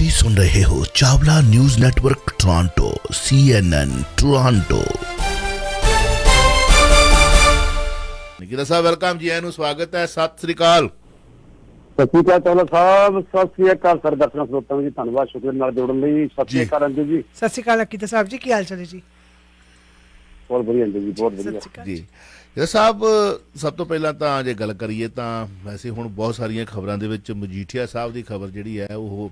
ਤੁਸੀਂ ਸੁਣ ਰਹੇ ਹੋ Chawla news network Toronto CNN Toronto. Nikita ਸਾਹਿਬ ਵੈਲਕਮ ਜੀ, ਇਹਨੂੰ ਸਵਾਗਤ ਹੈ। ਸਤਿ ਸ੍ਰੀ ਅਕਾਲ। ਸਤਿ ਸ਼੍ਰੀ ਅਕਾਲ ਚਾਵਲਾ ਸਾਹਿਬ। ਸਤਿ ਸ਼੍ਰੀ ਅਕਾਲ ਸਾਰੇ ਦਰਸ਼ਕਾਂ ਸਰੋਤਿਆਂ ਜੀ, ਧੰਨਵਾਦ ਸ਼ੁਕਰੀਆ ਨਾਲ ਜੋੜਨ ਲਈ। ਸਤਿ ਸ਼੍ਰੀ ਅਕਾਲ ਅੰਜੂ ਜੀ। ਸਤਿ ਸ਼੍ਰੀ ਅਕਾਲ ਅਕੀਤਾ ਸਾਹਿਬ ਜੀ, ਕੀ ਹਾਲ ਚਾਲ ਹੈ ਜੀ? ਬਹੁਤ ਵਧੀਆ ਅੰਜੂ ਜੀ, ਬਹੁਤ ਵਧੀਆ ਜੀ। ਇਹ ਸਾਹਿਬ ਸਭ ਤੋਂ ਪਹਿਲਾਂ ਤਾਂ ਜੇ ਗੱਲ ਕਰੀਏ ਤਾਂ ਵੈਸੇ ਹੁਣ ਬਹੁਤ ਸਾਰੀਆਂ ਖਬਰਾਂ ਦੇ ਵਿੱਚ ਮਜੀਠੀਆ ਸਾਹਿਬ ਦੀ ਖਬਰ ਜਿਹੜੀ ਹੈ ਉਹ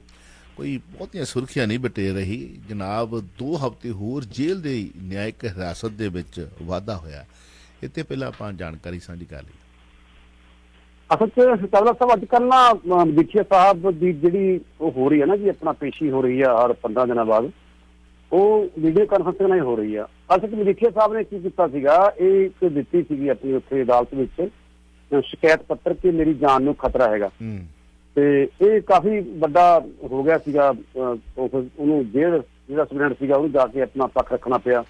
ਕੋਈ ਬਹੁਤੀਆਂ ਸੁਰਖੀਆਂ ਨਹੀਂ ਬਟੇ ਰਹੀ। ਜਨਾਬ 2 ਹਫ਼ਤੇ ਹੋਰ ਜੇਲ੍ਹ ਦੇ ਨਿਆਇਕ ਹਿਰਾਸਤ ਦੇ ਵਿੱਚ ਵਾਧਾ ਹੋਇਆ। ਇੱਥੇ ਪਹਿਲਾਂ ਆਪਾਂ ਜਾਣਕਾਰੀ ਸਾਂਝੀ ਕਰ ਲਈ। ਅਸਲ 'ਚ ਚਾਵਲਾ ਸਾਹਿਬ ਅੱਜ ਕੱਲ੍ਹ ਨਾ ਮਜੀਠੀਆ ਸਾਹਿਬ ਦੀ ਜਿਹੜੀ ਉਹ ਹੋ ਰਹੀ ਹੈ ਨਾ ਜੀ, ਆਪਣਾ ਪੇਸ਼ੀ ਹੋ ਰਹੀ ਆ ਹਰ 15 ਦਿਨਾਂ ਬਾਅਦ, ਉਹ ਵੀਡੀਓ ਕਾਨਫਰੰਸਿੰਗ ਨਾਲ ਹੀ ਹੋ ਰਹੀ ਆ। ਅਸਲ 'ਚ ਮਜੀਠੀਆ ਸਾਹਿਬ ਨੇ ਕੀ ਕੀਤਾ ਸੀਗਾ, ਇਹ ਇੱਕ ਦਿੱਤੀ ਸੀਗੀ ਆਪਣੀ ਉੱਥੇ ਅਦਾਲਤ ਵਿੱਚ ਸ਼ਿਕਾਇਤ ਪੱਤਰ ਕਿ ਮੇਰੀ ਜਾਨ ਨੂੰ ਖਤਰਾ ਹੈਗਾ, ਤੇ ਇਹ ਕਾਫੀ ਵੱਡਾ ਹੋ ਗਿਆ ਸੀਗਾ। ਉਹਨੂੰ ਜੇਲ੍ਹ ਜਿਹੜਾ ਸਟੂਡੈਂਟ ਸੀਗਾ ਉਹਨੂੰ ਜਾ ਕੇ ਆਪਣਾ ਪੱਖ ਰੱਖਣਾ ਪਿਆ।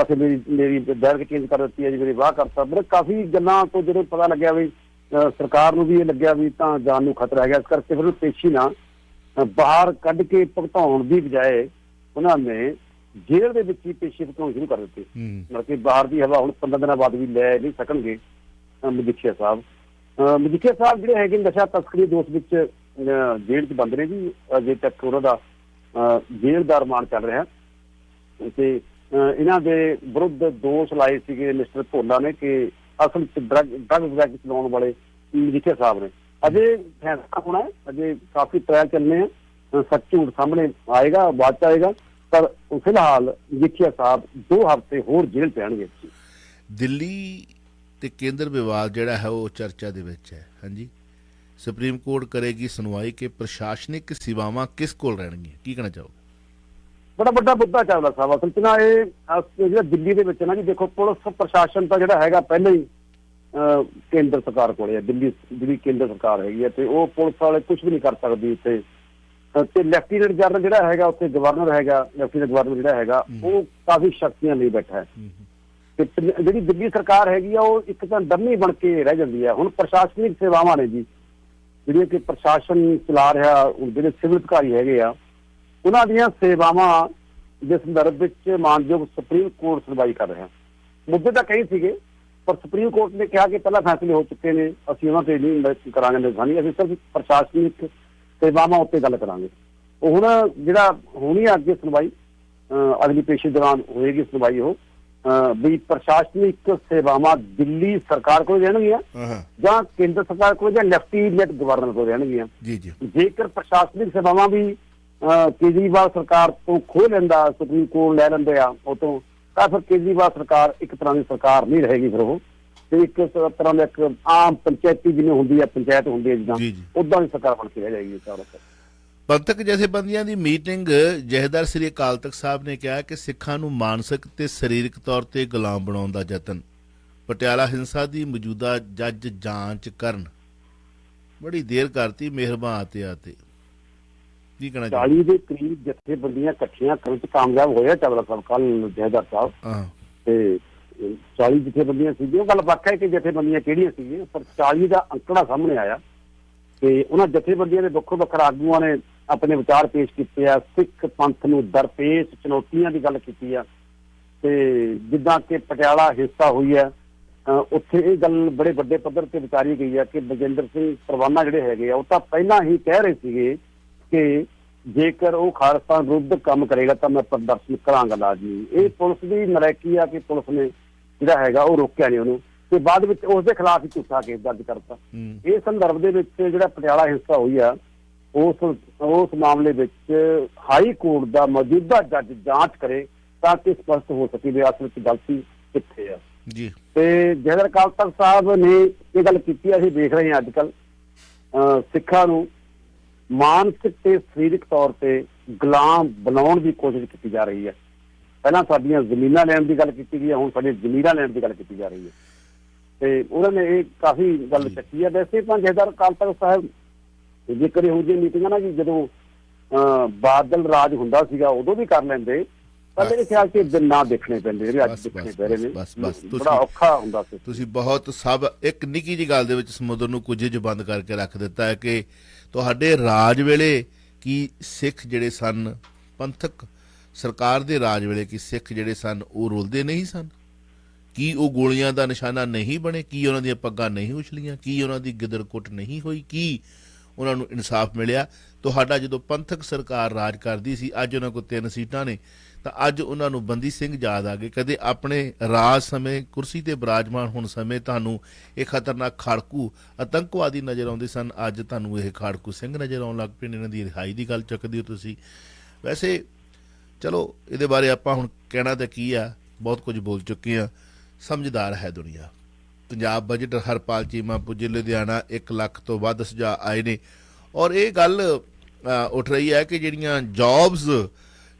ਅਸੀਂ ਮੇਰੀ ਦਾਇਰ ਚੇਂਜ ਕਰ ਦਿੱਤੀ ਹੈ ਜੀ, ਮੇਰੀ ਵਾਹ ਕਰਤਾ। ਪਰ ਕਾਫੀ ਗੱਲਾਂ ਤੋਂ ਜਦੋਂ ਪਤਾ ਲੱਗਿਆ ਵੀ ਸਰਕਾਰ ਨੂੰ ਵੀ ਇਹ ਲੱਗਿਆ ਵੀ ਤਾਂ ਜਾਨ ਨੂੰ ਖਤਰਾ ਹੈਗਾ, ਇਸ ਕਰਕੇ ਫਿਰ ਪੇਸ਼ੀ ਨਾ ਬਾਹਰ ਕੱਢ ਕੇ ਭੁਗਤਾਉਣ ਦੀ ਬਜਾਏ ਉਹਨਾਂ ਨੇ ਜੇਲ੍ਹ ਦੇ ਵਿੱਚ ਹੀ ਪੇਸ਼ੀ ਭੁਗਤਾਉਣੀ ਸ਼ੁਰੂ ਕਰ ਦਿੱਤੀ। ਮਤਲਬ ਕਿ ਬਾਹਰ ਦੀ ਹਵਾ ਹੁਣ 15 ਦਿਨਾਂ ਬਾਅਦ ਵੀ ਲੈ ਨਹੀਂ ਸਕਣਗੇ ਮਜੀਠੀਆ ਸਾਹਿਬ। ਮਜੀਠੀਆ ਸਾਹਿਬ ਜਿਹੜੇ ਹੈਗੇ ਨਸ਼ਾ ਤਸਕਰੀ ਦੋਸ਼ ਵਿੱਚ ਜੇਲ੍ਹ 'ਚ ਬੰਦ ਨੇ ਜੀ। ਅਜੇ ਤੱਕ ਉਹਨਾਂ ਦਾ ਜੇਲ੍ਹ ਦਾ ਰਿਮਾਂਡ ਚੱਲ ਰਿਹਾ ਤੇ ਇਹਨਾਂ ਦੇ ਵਿਰੁੱਧ ਦੋਸ਼ ਲਾਏ ਸੀਗੇ ਮਿਸਟਰ ਭੋਲਾ ਨੇ ਕਿ ਅਸਲ 'ਚ ਡਰੱਗ ਵਗੈਰਾ ਚਲਾਉਣ ਵਾਲੇ ਮਜੀਠੀਆ ਸਾਹਿਬ ਨੇ। ਅਜੇ ਫੈਸਲਾ ਹੋਣਾ ਹੈ, ਅਜੇ ਕਾਫੀ ਟ੍ਰਾਇਲ ਚੱਲਣੇ ਆ, ਸੱਚ ਝੂਠ ਸਾਹਮਣੇ ਆਏਗਾ, ਬਾਅਦ 'ਚ ਆਏਗਾ। ਪਰ ਫਿਲਹਾਲ ਮਜੀਠੀਆ ਸਾਹਿਬ 2 ਹਫ਼ਤੇ ਹੋਰ ਜੇਲ੍ਹ ਪੈਣਗੇ। ਦਿੱਲੀ ਤੇ ਕੇਂਦਰ ਵਿਵਾਦ ਜਿਹੜਾ ਹੈ ਉਹ ਚਰਚਾ ਦੇ ਵਿੱਚ ਹੈ। ਹਾਂਜੀ, ਸੁਪਰੀਮ ਕੋਰਟ ਕਰੇਗੀ ਸੁਣਵਾਈ ਕਿ ਪ੍ਰਸ਼ਾਸਨਿਕ ਸੇਵਾਵਾਂ ਕਿਸ ਕੋਲ ਰਹਿਣਗੀਆਂ, ਕੀ ਕਹਿਣਾ ਚਾਹੋਗੇ? ਬੜਾ ਵੱਡਾ ਮੁੱਦਾ ਚਾਵਲਾ ਸਾਹਿਬ। ਅਸਲ 'ਚ ਨਾ ਇਹ ਜਿਹੜਾ ਦਿੱਲੀ ਦੇ ਵਿੱਚ ਨਾ ਜੀ, ਦੇਖੋ ਪੁਲਿਸ ਪ੍ਰਸ਼ਾਸਨ ਤਾਂ ਜਿਹੜਾ ਹੈਗਾ ਪਹਿਲਾਂ ਹੀ ਕੇਂਦਰ ਸਰਕਾਰ ਕੋਲੇ ਹੈ। ਦਿੱਲੀ ਜਿਹੜੀ ਕੇਂਦਰ ਸਰਕਾਰ ਹੈਗੀ ਹੈ ਤੇ ਉਹ ਪੁਲਿਸ ਵਾਲੇ ਕੁਝ ਵੀ ਨਹੀਂ ਕਰ ਸਕਦੀ ਉੱਥੇ। ਤੇ ਲੈਫਟੀਨੈਂਟ ਜਨਰਲ ਜਿਹੜਾ ਹੈਗਾ ਉੱਥੇ ਗਵਰਨਰ ਹੈਗਾ, ਲੈਫਟੀਨੈਂਟ ਗਵਰਨਰ ਜਿਹੜਾ ਹੈਗਾ ਉਹ ਕਾਫੀ ਸ਼ਕਤੀਆਂ ਲਈ ਬੈਠਾ ਹੈ। ਤੇ ਜਿਹੜੀ ਦਿੱਲੀ ਸਰਕਾਰ ਹੈਗੀ ਆ ਉਹ ਇੱਕ ਤਾਂ ਡੰਮੀ ਬਣ ਕੇ ਰਹਿ ਜਾਂਦੀ ਹੈ। ਹੁਣ ਪ੍ਰਸ਼ਾਸਨਿਕ ਸੇਵਾਵਾਂ ਨੇ ਜੀ ਜਿਹੜੀਆਂ ਕਿ ਪ੍ਰਸ਼ਾਸਨ ਚਲਾ ਰਿਹਾ, ਜਿਹੜੇ ਸਿਵਲ ਅਧਿਕਾਰੀ ਹੈਗੇ ਆ ਉਹਨਾਂ ਦੀਆਂ ਸੇਵਾਵਾਂ ਦੇ ਸੰਦਰਭ ਵਿੱਚ ਮਾਨਯੋਗ ਸੁਪਰੀਮ ਕੋਰਟ ਸੁਣਵਾਈ ਕਰ ਰਿਹਾ। ਮੁੱਦੇ ਤਾਂ ਕਈ ਸੀਗੇ ਪਰ ਸੁਪਰੀਮ ਕੋਰਟ ਨੇ ਕਿਹਾ ਕਿ ਪਹਿਲਾਂ ਫੈਸਲੇ ਹੋ ਚੁੱਕੇ ਨੇ, ਅਸੀਂ ਉਹਨਾਂ ਤੇ ਨਹੀਂ ਕਰਾਂਗੇ ਨਿਗਰਾਨੀ, ਅਸੀਂ ਸਿਰਫ ਪ੍ਰਸ਼ਾਸਨਿਕ ਸੇਵਾਵਾਂ ਉੱਤੇ ਗੱਲ ਕਰਾਂਗੇ। ਉਹ ਹੁਣ ਜਿਹੜਾ ਹੋਣੀ ਆ ਅੱਗੇ ਸੁਣਵਾਈ, ਅਗਲੀ ਪੇਸ਼ੀ ਦੌਰਾਨ ਹੋਏਗੀ ਸੁਣਵਾਈ, ਉਹ ਵੀ ਪ੍ਰਸ਼ਾਸਨਿਕ ਸੇਵਾਵਾਂ ਦਿੱਲੀ ਸਰਕਾਰ ਕੋਲ ਰਹਿਣਗੀਆਂ ਜਾਂ ਕੇਂਦਰ ਸਰਕਾਰ ਕੋਲ ਜਾਂ ਲੈਫਟੀਨੈਂਟ ਗਵਰਨਰ ਕੋਲ ਰਹਿਣਗੀਆਂ। ਜੇਕਰ ਪ੍ਰਸ਼ਾਸਨਿਕ ਸੇਵਾਵਾਂ ਵੀ ਕੇਜਰੀਵਾਲ ਸਰਕਾਰ ਤੋਂ ਖੋਹ ਲੈਂਦਾ, ਸੁਪਰੀਮ ਕੋਰਟ ਲੈ ਲੈਂਦੇ ਆ ਉਹ ਤੋਂ, ਤਾਂ ਫਿਰ ਕੇਜਰੀਵਾਲ ਸਰਕਾਰ ਇੱਕ ਤਰ੍ਹਾਂ ਦੀ ਸਰਕਾਰ ਨਹੀਂ ਰਹੇਗੀ। ਫਿਰ ਉਹ ਤੇ ਇੱਕ ਤਰ੍ਹਾਂ ਦਾ ਇੱਕ ਆਮ ਪੰਚਾਇਤੀ ਜਿਵੇਂ ਹੁੰਦੀ ਹੈ, ਪੰਚਾਇਤ ਹੁੰਦੀ ਹੈ ਜਿੱਦਾਂ, ਓਦਾਂ ਦੀ ਸਰਕਾਰ ਬਣ ਕੇ ਰਹਿ ਜਾਏਗੀ। ਪੰਥਕ ਜਥੇਬੰਦੀਆਂ ਦੀ ਮੀਟਿੰਗ, ਜਥੇਦਾਰ ਸ੍ਰੀ ਅਕਾਲ ਤਖਤ ਸਾਹਿਬ ਨੇ ਕਿਹਾ ਕਿ ਸਿੱਖਾਂ ਨੂੰ ਮਾਨਸਿਕ ਤੇ ਸਰੀਰਕ ਤੌਰ ਤੇ ਗੁਲਾਮ ਬਣਾਉਣ ਦਾ ਯਤਨ, ਪਟਿਆਲਾ ਹਿੰਸਾ ਦੀ ਮੌਜੂਦਾ ਜੱਜ ਜਾਂਚ ਕਰਨ, ਬੜੀ ਦੇਰ ਕਰਤੀ ਮਿਹਰਬਾਨ ਆਤੇ ਕੀ ਕਹਿਣਾ? 40 ਦੇ ਕਰੀਬ ਜਥੇਬੰਦੀਆਂ ਇਕੱਠੀਆਂ ਕਰਨ 'ਚ ਕਾਮਯਾਬ ਹੋਇਆ ਚਾਵਲਾ ਸਾਹਿਬ ਕੱਲ ਜਥੇਦਾਰ ਸਾਹਿਬ। ਤੇ 40 ਜਥੇਬੰਦੀਆਂ ਸੀਗੀਆਂ। ਗੱਲ ਵੱਖ ਹੈ ਕਿ ਜਥੇਬੰਦੀਆਂ ਕਿਹੜੀਆਂ ਸੀਗੀਆਂ, ਪਰ 40 ਦਾ ਅੰਕੜਾ ਸਾਹਮਣੇ ਆਇਆ ਤੇ ਉਹਨਾਂ ਜਥੇਬੰਦੀਆਂ ਦੇ ਵੱਖੋ ਵੱਖਰੇ ਆਗੂਆਂ ਨੇ ਆਪਣੇ ਵਿਚਾਰ ਪੇਸ਼ ਕੀਤੇ ਆ। ਸਿੱਖ ਪੰਥ ਨੂੰ ਦਰਪੇਸ਼ ਚੁਣੌਤੀਆਂ ਦੀ ਗੱਲ ਕੀਤੀ ਆ। ਤੇ ਜਿੱਦਾਂ ਕਿ ਪਟਿਆਲਾ ਹਿੱਸਾ ਹੋਈ ਹੈ, ਉੱਥੇ ਇਹ ਗੱਲ ਬੜੇ ਵੱਡੇ ਪੱਧਰ ਤੇ ਵਿਚਾਰੀ ਗਈ ਹੈ ਕਿ ਬਲਜਿੰਦਰ ਸਿੰਘ ਪਰਵਾਨਾ ਜਿਹੜੇ ਹੈਗੇ ਆ ਉਹ ਤਾਂ ਪਹਿਲਾਂ ਹੀ ਕਹਿ ਰਹੇ ਸੀਗੇ ਕਿ ਜੇਕਰ ਉਹ ਖਾਲਿਸਤਾਨ ਵਿਰੁੱਧ ਕੰਮ ਕਰੇਗਾ ਤਾਂ ਮੈਂ ਪ੍ਰਦਰਸ਼ਨ ਕਰਾਂਗਾ ਲਾਜ਼ਮੀ। ਇਹ ਪੁਲਿਸ ਦੀ ਨਲਾਇਕੀ ਆ ਕਿ ਪੁਲਿਸ ਨੇ ਜਿਹੜਾ ਹੈਗਾ ਉਹ ਰੋਕਿਆ ਨਹੀਂ ਉਹਨੂੰ, ਤੇ ਬਾਅਦ ਵਿੱਚ ਉਸ ਦੇ ਖਿਲਾਫ ਹੀ ਝੂਠਾ ਕੇਸ ਦਰਜ ਕਰਤਾ। ਇਹ ਸੰਦਰਭ ਦੇ ਵਿੱਚ ਜਿਹੜਾ ਪਟਿਆਲਾ ਹਿੱਸਾ ਹੋਈ ਆ ਉਸ ਮਾਮਲੇ ਵਿੱਚ ਹਾਈ ਕੋਰਟ ਦਾ ਮੌਜੂਦਾ ਜੱਜ ਜਾਂਚ ਕਰੇ ਤਾਂ ਕਿ ਸਪਸ਼ਟ ਹੋ ਸਕੇ ਵੀ ਅਸਲ ਵਿੱਚ ਗਲਤੀ ਕਿੱਥੇ ਆ ਜੀ। ਤੇ ਜਥੇਦਾਰ ਅਕਾਲ ਤਖਤ ਸਾਹਿਬ ਨੇ ਇਹ ਗੱਲ ਕੀਤੀ ਆ, ਅਸੀਂ ਦੇਖ ਰਹੇ ਹਾਂ ਅੱਜ ਕੱਲ ਸਿੱਖਾਂ ਨੂੰ ਮਾਨਸਿਕ ਤੇ ਸਰੀਰਕ ਤੌਰ ਤੇ ਗੁਲਾਮ ਬਣਾਉਣ ਦੀ ਕੋਸ਼ਿਸ਼ ਕੀਤੀ ਜਾ ਰਹੀ ਹੈ। ਪਹਿਲਾਂ ਸਾਡੀਆਂ ਜ਼ਮੀਨਾਂ ਲੈਣ ਦੀ ਗੱਲ ਕੀਤੀ ਗਈ ਹੈ, ਹੁਣ ਸਾਡੀਆਂ ਜ਼ਮੀਨਾਂ ਲੈਣ ਦੀ ਗੱਲ ਕੀਤੀ ਜਾ ਰਹੀ ਹੈ। ਤੇ ਉਹਨਾਂ ਨੇ ਇਹ ਕਾਫੀ ਗੱਲ ਚੱਕੀ ਹੈ। ਵੈਸੇ ਤਾਂ ਜਥੇਦਾਰ ਅਕਾਲ ਤਖਤ ਸਾਹਿਬ ਜੇਕਰ ਇਹੋ ਜਿਹੀ ਮੀਟਿੰਗਾਂ ਨਾ ਜੀ ਜਦੋਂ ਬਾਦਲ ਰਾਜ ਹੁੰਦਾ ਸੀਗਾ ਉਦੋਂ ਵੀ ਕਰ ਲੈਂਦੇ, ਪਰ ਮੇਰੇ ਖਿਆਲ 'ਚ ਦਿਨ ਨਾ ਦੇਖਣੇ ਪੈਂਦੇ, ਜਿਹੜੇ ਅੱਜ ਦੇਖਣੇ ਪੈ ਰਹੇ ਨੇ, ਬੜਾ ਔਖਾ ਹੁੰਦਾ ਸੀ। ਤੁਸੀਂ ਬਹੁਤ ਸਭ ਇੱਕ ਨਿੱਕੀ ਜਿਹੀ ਗੱਲ ਦੇ ਵਿੱਚ ਸਮੁੰਦਰ ਨੂੰ ਕੁਝ ਬੰਦ ਕਰਕੇ ਰੱਖ ਦਿੱਤਾ ਹੈ ਕਿ ਤੁਹਾਡੇ ਰਾਜ ਵੇਲੇ ਕਿ ਸਿੱਖ ਜਿਹੜੇ ਸਨ ਪੰਥਕ ਸਰਕਾਰ ਦੇ ਰਾਜ ਵੇਲੇ ਕਿ ਸਿੱਖ ਜਿਹੜੇ ਸਨ ਉਹ ਰੁਲਦੇ ਨਹੀਂ ਸਨ? ਕੀ ਉਹ ਗੋਲੀਆਂ ਦਾ ਨਿਸ਼ਾਨਾ ਨਹੀਂ ਬਣੇ? ਕੀ ਉਹਨਾਂ ਦੀਆਂ ਪੱਗਾਂ ਨਹੀਂ ਉਛਲੀਆਂ? ਕੀ ਉਹਨਾਂ ਦੀ ਗਿੱਦੜ-ਕੁੱਟ ਨਹੀਂ ਹੋਈ? ਕੀ ਉਹਨਾਂ ਨੂੰ ਇਨਸਾਫ ਮਿਲਿਆ? ਤੁਹਾਡਾ ਜਦੋਂ ਪੰਥਕ ਸਰਕਾਰ ਰਾਜ ਕਰਦੀ ਸੀ, ਅੱਜ ਉਹਨਾਂ ਕੋਲ 3 ਸੀਟਾਂ ਨੇ, ਤਾਂ ਅੱਜ ਉਹਨਾਂ ਨੂੰ ਬੰਦੀ ਸਿੰਘ ਯਾਦ ਆ ਗਏ। ਕਦੇ ਆਪਣੇ ਰਾਜ ਸਮੇਂ ਕੁਰਸੀ ਤੇ ਬਿਰਾਜਮਾਨ ਹੋਣ ਸਮੇਂ ਤੁਹਾਨੂੰ ਇਹ ਖਤਰਨਾਕ ਖਾੜਕੂ ਆਤੰਕਵਾਦੀ ਨਜ਼ਰ ਆਉਂਦੇ ਸਨ, ਅੱਜ ਤੁਹਾਨੂੰ ਇਹ ਖਾੜਕੂ ਸਿੰਘ ਨਜ਼ਰ ਆਉਣ ਲੱਗ ਪਏ ਨੇ। ਇਹਨਾਂ ਦੀ ਰਿਹਾਈ ਦੀ ਗੱਲ ਚੁੱਕਦੇ ਹੋ ਤੁਸੀਂ। ਵੈਸੇ ਚਲੋ ਇਹਦੇ ਬਾਰੇ ਆਪਾਂ ਹੁਣ ਕਹਿਣਾ ਤਾਂ ਕੀ ਆ, ਬਹੁਤ ਕੁਝ ਬੋਲ ਚੁੱਕੇ ਆ। ਸਮਝਦਾਰ ਹੈ ਦੁਨੀਆ। ਪੰਜਾਬ ਬਜਟ ਹਰਪਾਲ ਚੀਮਾ ਪੁੱਜੇ ਲੁਧਿਆਣਾ, 1 ਲੱਖ ਤੋਂ ਵੱਧ ਸੁਝਾਅ ਆਏ ਨੇ ਔਰ ਇਹ ਗੱਲ ਉੱਠ ਰਹੀ ਹੈ ਕਿ ਜਿਹੜੀਆਂ ਜੌਬਸ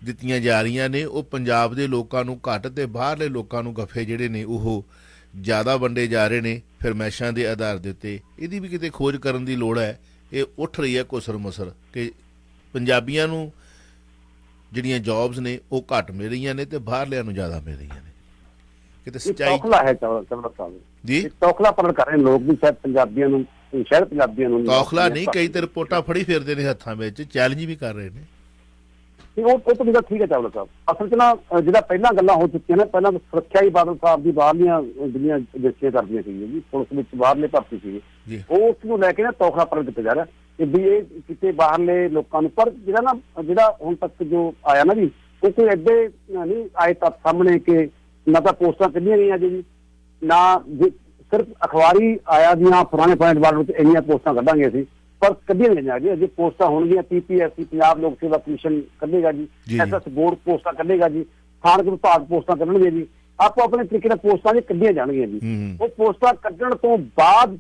ਦਿੱਤੀਆਂ ਜਾ ਰਹੀਆਂ ਨੇ ਉਹ ਪੰਜਾਬ ਦੇ ਲੋਕਾਂ ਨੂੰ ਘੱਟ ਤੇ ਬਾਹਰਲੇ ਲੋਕਾਂ ਨੂੰ ਗੱਫੇ ਜਿਹੜੇ ਨੇ ਉਹ ਜ਼ਿਆਦਾ ਵੰਡੇ ਜਾ ਰਹੇ ਨੇ ਫਰਮਾਇਸ਼ਾਂ ਦੇ ਆਧਾਰ ਦੇ ਉੱਤੇ। ਇਹਦੀ ਵੀ ਕਿਤੇ ਖੋਜ ਕਰਨ ਦੀ ਲੋੜ ਹੈ। ਇਹ ਉੱਠ ਰਹੀ ਹੈ ਘੁਸਰ ਮੁਸਰ ਕਿ ਪੰਜਾਬੀਆਂ ਨੂੰ ਜਿਹੜੀਆਂ ਜੌਬਸ ਨੇ ਉਹ ਘੱਟ ਮਿਲ ਰਹੀਆਂ ਨੇ ਤੇ ਬਾਹਰਲਿਆਂ ਨੂੰ ਜ਼ਿਆਦਾ ਮਿਲ ਰਹੀਆਂ ਨੇ। ਕਿਤੇ ਸੱਚਾਈ ਹੈ ਚਵਲਾ ਸਾਹਿਬ ਜੀ, ਤੌਖਲਾ ਪਰਨ ਕਰ ਰਹੇ ਲੋਕ ਵੀ, ਸ਼ਾਇਦ ਪੰਜਾਬੀਆਂ ਨੂੰ ਤੌਖਲਾ ਨਹੀਂ, ਕਈ ਤੇ ਰਿਪੋਰਟਾਂ ਫੜੀ ਫਿਰਦੇ ਨੇ ਹੱਥਾਂ ਵਿੱਚ, ਚੈਲੰਜ ਵੀ ਕਰ ਰਹੇ ਨੇ। ਉਹ ਤਾਂ ਗੱਲ ਠੀਕ ਹੈ ਚਵਲਾ ਸਾਹਿਬ। ਅਸਲ 'ਚ ਨਾ ਜਿਹੜਾ ਪਹਿਲਾਂ ਗੱਲਾਂ ਹੋ ਚੁੱਕੀਆਂ ਨੇ, ਪਹਿਲਾਂ ਸੁਰੱਖਿਆ ਹੀ ਬਾਦਲ ਸਾਹਿਬ ਦੀ ਬਾਹਰਲੀਆਂ ਜਿਹੜੀਆਂ ਏਜੰਸੀਆਂ ਕਰਦੀਆਂ ਸੀਗੀਆਂ ਜੀ, ਪੁਲਿਸ ਵਿੱਚ ਬਾਹਰਲੇ ਭਰਤੀ ਸੀਗੇ, ਉਹ ਉਸ ਨੂੰ ਲੈ ਕੇ ਨਾ ਤੌਖਲਾ ਪਰਨ ਕੀਤਾ ਜਾ ਰਿਹਾ ਕਿ ਵੀ ਇਹ ਕਿਤੇ ਬਾਹਰਲੇ ਲੋਕਾਂ ਨੂੰ। ਪਰ ਜਿਹੜਾ ਹੁਣ ਤੱਕ ਜੋ ਆਇਆ ਨਾ ਜੀ, ਉਹ ਕੋਈ ਏਡੇ ਨਹੀਂ ਆਏ ਤੱਥ ਸਾਹਮਣੇ ਕਿ ਨਾ ਤਾਂ ਪੋਸਟਾਂ ਕੱਢੀਆਂ ਗਈਆਂ ਜੀ, ਨਾ ਸਿਰਫ ਅਖਬਾਰੀ ਆਇਆ ਦੀਆਂ ਪੁਰਾਣੇ ਪੁਆਇੰਟ ਵਾਰਡ ਵਿੱਚ ਇੰਨੀਆਂ ਪੋਸਟਾਂ ਕੱਢਾਂਗੇ ਅਸੀਂ, ਪਰ ਕੱਢੀਆਂ ਗਈਆਂ ਜੀ। ਅਜੇ ਪੋਸਟਾਂ ਹੋਣਗੀਆਂ, PPSC ਪੰਜਾਬ ਲੋਕ ਸੇਵਾ ਕਮਿਸ਼ਨ ਕੱਢੇਗਾ ਜੀ, SS ਬੋਰਡ ਪੋਸਟਾਂ ਕੱਢੇਗਾ ਜੀ, ਸਥਾਨਕ ਵਿਭਾਗ ਪੋਸਟਾਂ ਕੱਢਣਗੇ ਜੀ, ਆਪੋ ਆਪਣੇ ਤਰੀਕੇ ਨਾਲ ਪੋਸਟਾਂ ਜੀ ਕੱਢੀਆਂ ਜਾਣਗੀਆਂ ਜੀ। ਉਹ ਪੋਸਟਾਂ ਕੱਢਣ ਤੋਂ ਬਾਅਦ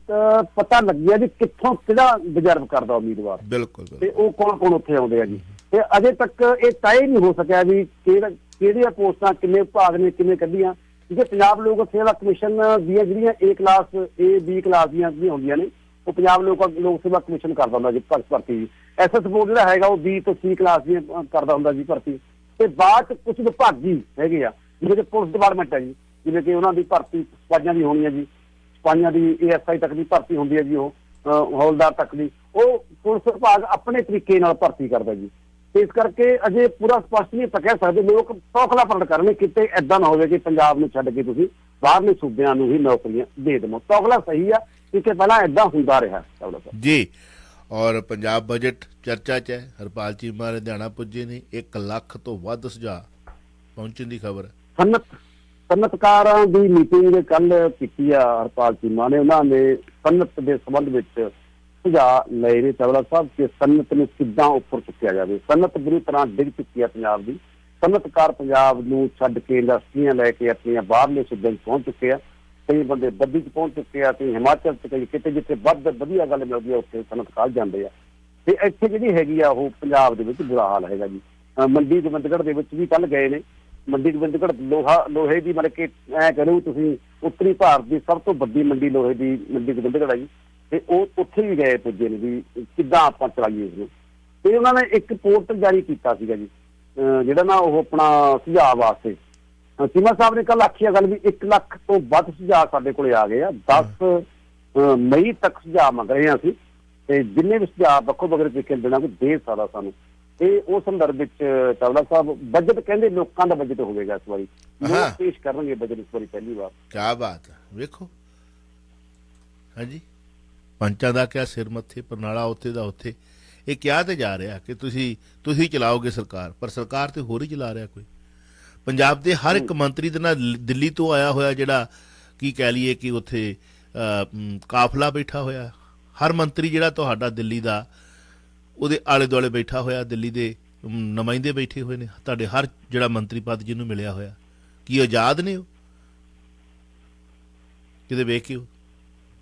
ਪਤਾ ਲੱਗਿਆ ਜੀ ਕਿੱਥੋਂ ਕਿਹੜਾ ਰਿਜ਼ਰਵ ਕਰਦਾ ਉਮੀਦਵਾਰ, ਬਿਲਕੁਲ, ਤੇ ਉਹ ਕੌਣ ਉੱਥੇ ਆਉਂਦੇ ਆ ਜੀ। ਤੇ ਅਜੇ ਤੱਕ ਇਹ ਤੈਅ ਨਹੀਂ ਹੋ ਸਕਿਆ ਵੀ ਕਿਹੜੀਆਂ ਪੋਸਟਾਂ ਕਿੰਨੇ ਵਿਭਾਗ ਨੇ ਕਿੰਨੇ ਕੱਢੀਆਂ, ਕਿਉਂਕਿ ਪੰਜਾਬ ਲੋਕ ਸੇਵਾ ਕਮਿਸ਼ਨ ਦੀਆਂ ਜਿਹੜੀਆਂ A ਕਲਾਸ B ਕਲਾਸ ਦੀਆਂ ਜਿਹੜੀਆਂ ਹੁੰਦੀਆਂ ਨੇ, ਉਹ ਪੰਜਾਬ ਲੋਕ ਸੇਵਾ ਕਮਿਸ਼ਨ ਕਰਦਾ ਹੁੰਦਾ ਜੀ ਭਰਤੀ। SS ਬੋਰਡ ਜਿਹੜਾ ਹੈਗਾ ਉਹ B ਤੋਂ C ਕਲਾਸ ਦੀ ਕਰਦਾ ਹੁੰਦਾ ਜੀ ਭਰਤੀ। ਤੇ ਬਾਅਦ ਚ ਕੁਝ ਵਿਭਾਗੀ ਹੈਗੇ ਆ, ਜਿਵੇਂ ਕਿ ਪੁਲਿਸ ਡਿਪਾਰਟਮੈਂਟ ਹੈ ਜੀ, ਜਿਵੇਂ ਕਿ ਉਹਨਾਂ ਦੀ ਭਰਤੀ ਸਿਪਾਹੀਆਂ ਦੀ ਹੋਣੀ ਹੈ ਜੀ, ਸਿਪਾਹੀਆਂ ਦੀ ASI ਤੱਕ ਦੀ ਭਰਤੀ ਹੁੰਦੀ ਹੈ ਜੀ, ਉਹ ਹੌਲਦਾਰ ਤੱਕ ਦੀ, ਉਹ ਪੁਲਿਸ ਵਿਭਾਗ ਆਪਣੇ ਤਰੀਕੇ ਨਾਲ ਭਰਤੀ ਕਰਦਾ ਜੀ। ਇਸ ਕਰਕੇ ਅਜੇ ਪੂਰਾ ਸਪਸ਼ਟ ਨਹੀਂ ਆਪਾਂ ਕਹਿ ਸਕਦੇ। ਲੋਕ ਤੌਖਲਾ ਪਰਨ ਕਰਨੇ, ਕਿਤੇ ਏਦਾਂ ਨਾ ਹੋਵੇ ਕਿ ਪੰਜਾਬ ਨੂੰ ਛੱਡ ਕੇ ਤੁਸੀਂ ਬਾਹਰਲੇ ਸੂਬਿਆਂ ਨੂੰ ਹੀ ਨੌਕਰੀਆਂ ਦੇ ਦੇਵੋ। ਤੌਖਲਾ ਸਹੀ ਆ, ਕਿਉਂਕਿ ਪਹਿਲਾਂ ਏਦਾਂ ਹੁੰਦਾ ਰਿਹਾ ਜੀ। ਔਰ ਪੰਜਾਬ ਬਜਟ ਚਰਚਾ 'ਚ ਹੈ। ਹਰਪਾਲ ਚੀਮਾ ਲੁਧਿਆਣਾ ਪੁੱਜੇ ਨੇ, 1 ਲੱਖ ਤੋਂ ਵੱਧ ਸੁਝਾਅ ਪਹੁੰਚਣ ਦੀ ਖਬਰ। ਸਨਅਤਕਾਰਾਂ ਦੀ ਮੀਟਿੰਗ ਕੱਲ ਕੀਤੀ ਆ ਹਰਪਾਲ ਚੀਮਾ ਨੇ। ਉਹਨਾਂ ਨੇ ਸਨਅਤ ਦੇ ਸੰਬੰਧ ਵਿੱਚ ਸੁਝਾਅ ਲਏ ਨੇ ਚਵਲਾ ਸਾਹਿਬ ਕਿ ਸਨਅਤ ਨੂੰ ਕਿੱਦਾਂ ਉੱਪਰ ਚੁੱਕਿਆ ਜਾਵੇ। ਸਨਅਤ ਬੁਰੀ ਤਰ੍ਹਾਂ ਡਿੱਗ ਚੁੱਕੀ ਹੈ ਪੰਜਾਬ ਦੀ। ਸਨਅਤਕਾਰ ਪੰਜਾਬ ਨੂੰ ਛੱਡ ਕੇ ਇੰਡਸਟਰੀਆਂ ਲੈ ਕੇ ਆਪਣੀਆਂ ਬਾਹਰਲੇ ਸੂਬਿਆਂ 'ਚ ਪਹੁੰਚ ਚੁੱਕੇ ਆ। ਕਈ ਬੰਦੇ ਬੱਦੀ 'ਚ ਪਹੁੰਚ ਚੁੱਕੇ ਆ, ਕਈ ਹਿਮਾਚਲ 'ਚ, ਕਈ ਕਿਤੇ ਜਿੱਥੇ ਵਧੀਆ ਗੱਲ ਮਿਲਦੀ ਆ ਉੱਥੇ ਸਨਅਤਕਾਰ ਜਾਂਦੇ ਆ। ਤੇ ਇੱਥੇ ਜਿਹੜੀ ਹੈਗੀ ਆ ਉਹ ਪੰਜਾਬ ਦੇ ਵਿੱਚ ਬੁਰਾ ਹਾਲ ਹੈਗਾ ਜੀ। ਮੰਡੀ ਗੋਬਿੰਦਗੜ੍ਹ ਦੇ ਵਿੱਚ ਵੀ ਕੱਲ ਗਏ ਨੇ। ਮੰਡੀ ਗੋਬਿੰਦਗੜ੍ਹ ਲੋਹੇ ਦੀ ਮਤਲਬ ਕਿ ਐਂ ਕਰੋ ਤੁਸੀਂ ਉੱਤਰੀ ਭਾਰਤ ਦੀ ਸਭ ਤੋਂ ਵੱਡੀ ਮੰਡੀ ਲੋਹੇ ਦੀ ਮੰਡੀ ਗੋਬਿੰਦਗੜ੍ਹ ਹੈ ਜੀ। ਤੇ ਉਹ ਉੱਥੇ ਵੀ ਗਏ ਪੁੱਜੇ ਨੇ ਵੀ ਕਿੱਦਾਂ ਆਪਾਂ ਚਲਾਈਏ ਇਸਨੂੰ। ਤੇ ਉਹਨਾਂ ਨੇ ਇੱਕ ਪੋਰਟਲ ਜਾਰੀ ਕੀਤਾ ਸੀਗਾ ਜੀ, ਜਿਹੜਾ ਨਾ ਉਹ ਆਪਣਾ ਸੁਝਾਅ ਵਾਸਤੇ। ਚੀਮਾ ਸਾਹਿਬ ਨੇ ਕੱਲ ਆਖੀ ਗੱਲ ਵੀ 1 ਲੱਖ ਤੋਂ ਵੱਧ ਸੁਝਾਅ ਸਾਡੇ ਕੋਲੇ ਆ ਗਏ ਆ। 10 ਮਈ ਤੱਕ ਸੁਝਾਅ ਮੰਗ ਰਹੇ ਹਾਂ ਅਸੀਂ, ਤੇ ਜਿੰਨੇ ਵੀ ਸੁਝਾਅ ਵੱਖੋ ਵੱਖਰੇ ਤਰੀਕੇ ਦੇਣਾ ਕੋਈ ਦੇ ਸਕਦਾ ਸਾਨੂੰ। ਤੇ ਉਸ ਸੰਦਰਭ ਵਿੱਚ ਚਵਲਾ ਸਾਹਿਬ ਬਜਟ ਕਹਿੰਦੇ ਲੋਕਾਂ ਦਾ ਬਜਟ ਹੋਵੇਗਾ ਇਸ ਵਾਰੀ, ਲੋਕ ਪੇਸ਼ ਕਰਨਗੇ ਬਜਟ ਇਸ ਵਾਰੀ ਪਹਿਲੀ ਵਾਰ। ਕਿਆ ਬਾਤ ਹੈ। ਵੇਖੋ ਹਾਂਜੀ, ਪੰਚਾਂ ਦਾ ਕਿਆ ਸਿਰ ਮੱਥੇ, ਪਰਨਾਲਾ ਉੱਥੇ ਦਾ ਉੱਥੇ। ਇਹ ਕਿਹਾ ਤੇ ਜਾ ਰਿਹਾ ਕਿ ਤੁਸੀਂ ਚਲਾਓਗੇ ਸਰਕਾਰ, ਪਰ ਸਰਕਾਰ ਤੇ ਹੋਰ ਹੀ ਚਲਾ ਰਿਹਾ ਕੋਈ। ਪੰਜਾਬ ਦੇ ਹਰ ਇੱਕ ਮੰਤਰੀ ਦੇ ਨਾਲ ਦਿੱਲੀ ਤੋਂ ਆਇਆ ਹੋਇਆ ਜਿਹੜਾ ਕੀ ਕਹਿ ਲਈਏ ਕਿ ਉੱਥੇ ਕਾਫਲਾ ਬੈਠਾ ਹੋਇਆ। ਹਰ ਮੰਤਰੀ ਜਿਹੜਾ ਤੁਹਾਡਾ ਦਿੱਲੀ ਦਾ, ਉਹਦੇ ਆਲੇ ਦੁਆਲੇ ਬੈਠਾ ਹੋਇਆ, ਦਿੱਲੀ ਦੇ ਨੁਮਾਇੰਦੇ ਬੈਠੇ ਹੋਏ ਨੇ। ਤੁਹਾਡੇ ਹਰ ਜਿਹੜਾ ਮੰਤਰੀ ਪਦ ਜਿਹਨੂੰ ਮਿਲਿਆ ਹੋਇਆ, ਕੀ ਆਜ਼ਾਦ ਨੇ ਉਹ? ਕਿਤੇ ਵੇਖ ਕੇ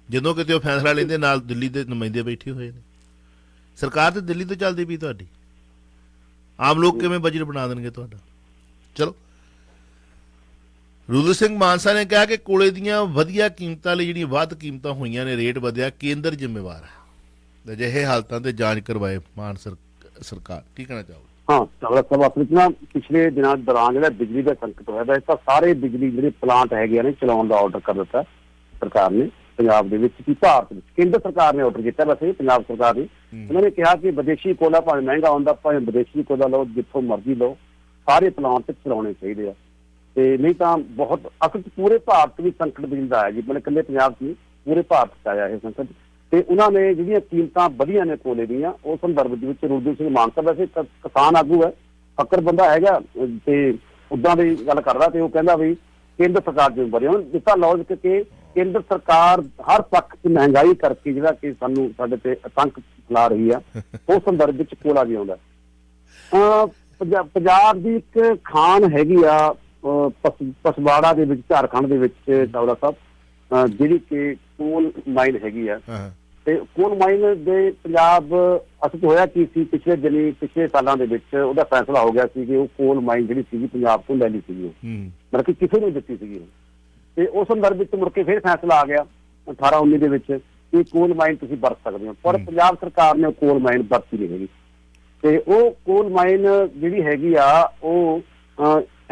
ਜਦੋਂ ਕਿਤੇ ਉਹ ਫੈਸਲਾ ਲੈਂਦੇ ਨਾਲ ਦਿੱਲੀ ਦੇ ਨੁਮਾਇੰਦੇ ਬੈਠੇ ਹੋਏ ਨੇ। ਸਰਕਾਰ ਤੇ ਦਿੱਲੀ ਤੋਂ ਚੱਲਦੀ ਪਈ ਤੁਹਾਡੀ। ਆਮ ਲੋਕ ਕਿਵੇਂ ਬਜਟ ਬਣਾ ਦੇਣਗੇ ਤੁਹਾਡਾ? ਚਲੋ, ਰੁਦਰ ਸਿੰਘ ਮਾਨਸਾ ਨੇ ਕਿਹਾ ਕਿ ਕੋਲੇ ਦੀਆਂ ਵਧੀਆ ਕੀਮਤਾਂ ਲਈ ਜਿਹੜੀਆਂ ਵੱਧ ਕੀਮਤਾਂ ਹੋਈਆਂ ਨੇ, ਰੇਟ ਵਧਿਆ, ਕੇਂਦਰ ਜ਼ਿੰਮੇਵਾਰ ਹੈ। ਅਜਿਹੇ ਹਾਲਤਾਂ ਤੇ ਜਾਂਚ ਕਰਵਾਏ ਮਾਨ ਸਰਕਾਰ। ਕੀ ਕਹਿਣਾ ਚਾਹੋਗੇ? ਹਾਂ, ਚਵਲਾ ਸਾਹਿਬ ਅਸਲ 'ਚ ਨਾ ਪਿਛਲੇ ਦਿਨਾਂ ਦੌਰਾਨ ਜਿਹੜਾ ਬਿਜਲੀ ਦਾ ਸੰਕਟ ਹੋਇਆ, ਇਸ ਤਾਂ ਸਾਰੇ ਬਿਜਲੀ ਜਿਹੜੇ ਪਲਾਂਟ ਹੈਗੇ ਨੇ ਚਲਾਉਣ ਦਾ ਆਰਡਰ ਕਰ ਦਿੱਤਾ ਸਰਕਾਰ ਨੇ। ਪੰਜਾਬ ਦੇ ਵਿੱਚ ਕਿ ਭਾਰਤ ਵਿੱਚ ਕੇਂਦਰ ਸਰਕਾਰ ਨੇ ਆਰਡਰ ਕੀਤਾ, ਵੈਸੇ ਪੰਜਾਬ ਸਰਕਾਰ ਨੇ ਉਹਨਾਂ ਨੇ ਕਿਹਾ ਕਿ ਵਿਦੇਸ਼ੀ ਕੋਲਾ ਭਾਵੇਂ ਮਹਿੰਗਾ ਹੁੰਦਾ, ਭਾਵੇਂ ਵਿਦੇਸ਼ੀ ਕੋਲਾ ਲਓ, ਜਿੱਥੋਂ ਮਰਜ਼ੀ ਲਓ, ਸਾਰੇ ਪਲਾਂਟ ਚਲਾਉਣੇ ਚਾਹੀਦੇ ਆ। ਤੇ ਨਹੀਂ ਤਾਂ ਬਹੁਤ ਅਸਲ 'ਚ ਪੂਰੇ ਭਾਰਤ ਵਿੱਚ ਸੰਕਟ ਬਿਜਲੀ ਦਾ ਆਇਆ ਜੀ, ਮਤਲਬ ਇਕੱਲੇ ਪੰਜਾਬ 'ਚ ਨਹੀਂ, ਪੂਰੇ ਭਾਰਤ 'ਚ ਆਇਆ ਇਹ ਸੰਕਟ। ਤੇ ਉਹਨਾਂ ਨੇ ਜਿਹੜੀਆਂ ਕੀਮਤਾਂ ਵਧੀਆਂ ਨੇ ਕੋਲੇ ਦੀਆਂ, ਉਸ ਸੰਦਰਭ ਦੇ ਵਿੱਚ ਰੂਲਦੂ ਸਿੰਘ ਮਾਨਸਾ ਵੈਸੇ ਕਿਸਾਨ ਆਗੂ ਹੈ, ਫੱਕਰ ਬੰਦਾ ਹੈਗਾ, ਤੇ ਉੱਦਾਂ ਦੀ ਗੱਲ ਕਰਦਾ। ਤੇ ਉਹ ਕਹਿੰਦਾ ਵੀ ਕੇਂਦਰ ਸਰਕਾਰ ਜ਼ਿੰਮੇਵਾਰੀ ਹੁਣ ਦਿੱਤਾ ਲੌਜਿਕ ਕਿ ਕੇਂਦਰ ਸਰਕਾਰ ਹਰ ਪੱਖ 'ਚ ਮਹਿੰਗਾਈ ਕਰਕੇ ਜਿਹੜਾ ਕਿ ਸਾਡੇ ਤੇ ਆਤੰਕ ਫੈਲਾ ਰਹੀ ਆ, ਉਸ ਸੰਦਰਭ ਵਿੱਚ ਕੋਲਾ ਵੀ ਆਉਂਦਾ। ਪੰਜਾਬ ਦੀ ਇੱਕ ਖਾਨ ਹੈਗੀ ਆ ਪਸਵਾੜਾ ਦੇ ਵਿੱਚ, ਝਾਰਖੰਡ ਦੇ ਵਿੱਚ ਚਾਵਲਾ ਸਾਹਿਬ, ਜਿਹੜੀ ਕਿ ਕੋਲ ਮਾਈਨ ਹੈਗੀ ਆ। ਤੇ ਕੋਲ ਮਾਈਨ ਦੇ ਪੰਜਾਬ ਅਸਲ ਹੋਇਆ ਕੀ ਸੀ, ਪਿਛਲੇ ਸਾਲਾਂ ਦੇ ਵਿੱਚ ਉਹਦਾ ਫੈਸਲਾ ਹੋ ਗਿਆ ਸੀ ਕਿ ਉਹ ਕੋਲ ਮਾਈਨ ਜਿਹੜੀ ਸੀਗੀ ਪੰਜਾਬ ਤੋਂ ਲੈ ਲਈ ਸੀਗੀ, ਮਤਲਬ ਕਿ ਕਿਸੇ ਨੂੰ ਦਿੱਤੀ ਸੀਗੀ। ਤੇ ਉਸ ਸੰਦਰਭ ਵਿੱਚ ਮੁੜ ਕੇ ਫਿਰ ਫੈਸਲਾ ਆ ਗਿਆ 18-19 ਦੇ ਵਿੱਚ ਕਿ ਕੋਲ ਮਾਈਨ ਤੁਸੀਂ ਵਰਤ ਸਕਦੇ ਹੋ, ਪਰ ਪੰਜਾਬ ਸਰਕਾਰ ਨੇ ਉਹ ਕੋਲ ਮਾਈਨ ਵਰਤੀ ਨਹੀਂ ਹੈਗੀ। ਤੇ ਉਹ ਕੋਲ ਮਾਈਨ ਜਿਹੜੀ ਹੈਗੀ ਆ ਉਹ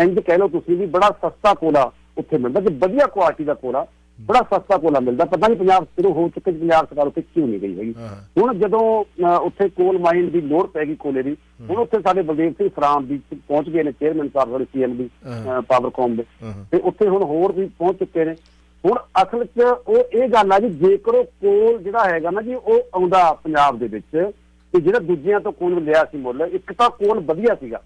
ਇੰਝ ਕਹਿ ਲਓ ਤੁਸੀਂ ਵੀ ਬੜਾ ਸਸਤਾ ਕੋਲਾ ਉੱਥੇ ਮਿਲਦਾ, ਕਿ ਵਧੀਆ ਕੁਆਲਿਟੀ ਦਾ ਕੋਲਾ, ਬੜਾ ਸਸਤਾ ਕੋਲਾ ਮਿਲਦਾ। ਪਤਾ ਨਹੀਂ ਪੰਜਾਬ ਸ਼ੁਰੂ ਹੋ ਚੁੱਕੇ, ਪੰਜਾਬ ਸਰਕਾਰ ਉੱਥੇ ਕਿਉਂ ਨਹੀਂ ਗਈ ਹੈਗੀ। ਹੁਣ ਜਦੋਂ ਉੱਥੇ ਕੋਲ ਮਾਈਨ ਦੀ ਲੋੜ ਪੈ ਗਈ ਕੋਲੇ ਦੀ, ਹੁਣ ਉੱਥੇ ਸਾਡੇ ਬਲਦੇਵ ਸਿੰਘ ਸਰਾਮ ਵੀ ਪਹੁੰਚ ਗਏ ਨੇ, ਚੇਅਰਮੈਨ ਸਾਹਿਬ ਸਾਡੇ CMD ਪਾਵਰਕੌਮ ਦੇ, ਤੇ ਉੱਥੇ ਹੁਣ ਹੋਰ ਵੀ ਪਹੁੰਚ ਚੁੱਕੇ ਨੇ। ਹੁਣ ਅਸਲ 'ਚ ਉਹ ਇਹ ਗੱਲ ਆ ਜੀ, ਜੇਕਰ ਉਹ ਕੋਲ ਜਿਹੜਾ ਹੈਗਾ ਨਾ ਜੀ ਉਹ ਆਉਂਦਾ ਪੰਜਾਬ ਦੇ ਵਿੱਚ, ਤੇ ਜਿਹੜਾ ਦੂਜਿਆਂ ਤੋਂ ਕੋਲ ਲਿਆ ਸੀ ਮੁੱਲ, ਇੱਕ ਤਾਂ ਕੋਲ ਵਧੀਆ ਸੀਗਾ,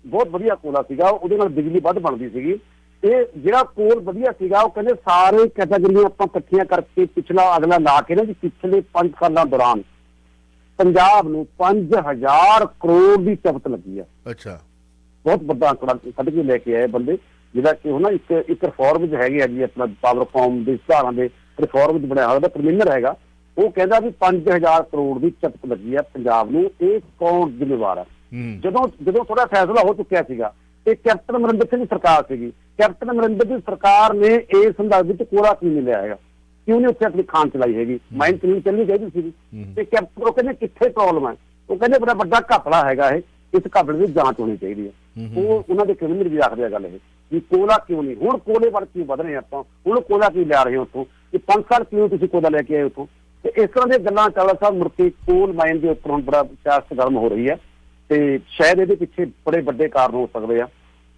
ਬਹੁਤ ਵਧੀਆ ਕੋਲਾ ਸੀਗਾ, ਉਹਦੇ ਨਾਲ ਬਿਜਲੀ ਵੱਧ ਬਣਦੀ ਸੀਗੀ। ਇਹ ਜਿਹੜਾ ਕੋਲ ਵਧੀਆ ਸੀਗਾ, ਉਹ ਕਹਿੰਦੇ ਸਾਰੇ ਕੈਟਾਗਰੀਆਂ ਆਪਾਂ ਇਕੱਠੀਆਂ ਕਰਕੇ ਪਿਛਲਾ ਅਗਲਾ ਲਾ ਕੇ ਨਾ ਜੀ, ਪਿਛਲੇ 5 ਸਾਲਾਂ ਦੌਰਾਨ ਪੰਜਾਬ ਨੂੰ 5000 ਕਰੋੜ ਦੀ ਚਪਤ ਲੱਗੀ ਆ। ਅੱਛਾ, ਬਹੁਤ ਵੱਡਾ ਆંકੜਾ ਕੱਢ ਕੇ ਲੈ ਕੇ ਆਏ ਬੰਦੇ, ਜਿਹੜਾ ਕਿ ਉਹ ਨਾ ਇੱਕ ਰਿਫਾਰਮ ਵਿੱਚ ਹੈਗੇ ਆ ਜੀ, ਆਪਣਾ ਪਾਵਰਕੌਮ ਦੇ ਸੁਧਾਰਾਂ ਦੇ ਰਿਫਾਰਮ ਵਿੱਚ ਬਣਿਆ ਹੋਇਆ ਪ੍ਰਮਿਨਰ ਹੈਗਾ, ਉਹ ਕਹਿੰਦਾ ਵੀ 5000 ਕਰੋੜ ਦੀ ਚਪਤ ਲੱਗੀ ਆ ਪੰਜਾਬ ਨੂੰ। ਇਹ ਕੌਣ ਜ਼ਿੰਮੇਵਾਰ ਆ? ਜਦੋਂ ਥੋੜਾ ਫੈਸਲਾ ਹੋ ਚੁੱਕਿਆ ਸੀਗਾ, ਤੇ ਕੈਪਟਨ ਅਮਰਿੰਦਰ ਸਿੰਘ ਦੀ ਸਰਕਾਰ ਸੀਗੀ, ਕੈਪਟਨ ਅਮਰਿੰਦਰ ਦੀ ਸਰਕਾਰ ਨੇ ਇਸ ਸੰਦਰਭ ਵਿੱਚ ਕੋਲਾ ਕਿਉਂ ਨਹੀਂ ਲਿਆ ਹੈਗਾ, ਕਿਉਂ ਨਹੀਂ ਉੱਥੇ ਆਪਣੀ ਖਾਨ ਚਲਾਈ ਹੈਗੀ, ਮਾਈਨ ਕਿਉਂ ਚੱਲਣੀ ਚਾਹੀਦੀ ਸੀਗੀ। ਤੇ ਕੈਪਟਨ ਉਹ ਕਹਿੰਦੇ ਕਿੱਥੇ ਪ੍ਰੋਬਲਮ ਹੈ, ਉਹ ਕਹਿੰਦੇ ਬੜਾ ਵੱਡਾ ਘਪਲਾ ਹੈਗਾ ਇਹ, ਇਸ ਘਪਲੇ ਦੀ ਜਾਂਚ ਹੋਣੀ ਚਾਹੀਦੀ ਹੈ। ਉਹ ਉਹਨਾਂ ਦੇ ਕ੍ਰਿਮੀਨਲ ਵੀ ਆਖਦੇ ਆ ਗੱਲ ਇਹ, ਵੀ ਕੋਲਾ ਕਿਉਂ ਨਹੀਂ, ਹੁਣ ਕੋਲੇ ਵੱਲ ਕਿਉਂ ਵਧ ਰਹੇ ਆਪਾਂ, ਹੁਣ ਕੋਲਾ ਕਿਉਂ ਲਿਆ ਰਹੇ ਹੋ ਉੱਥੋਂ, ਕਿ 5 ਸਾਲ ਕਿਉਂ ਤੁਸੀਂ ਕੋਲਾ ਲੈ ਕੇ ਆਏ ਉੱਥੋਂ। ਤੇ ਇਸ ਤਰ੍ਹਾਂ ਦੀਆਂ ਗੱਲਾਂ ਚਾਵਲਾ ਸਾਹਿਬ ਮੁੜ ਕੇ ਕੋਲ ਮਾਈਨ ਦੇ ਉੱਪਰ ਹੁਣ ਬੜਾ ਸਿਆਸਤ ਗਰਮ ਹੋ ਰਹੀ ਹੈ, ਤੇ ਸ਼ਾਇਦ ਇਹਦੇ ਪਿੱਛੇ ਬੜੇ ਵੱਡੇ ਕਾਰਨ ਹੋ ਸਕਦੇ ਆ।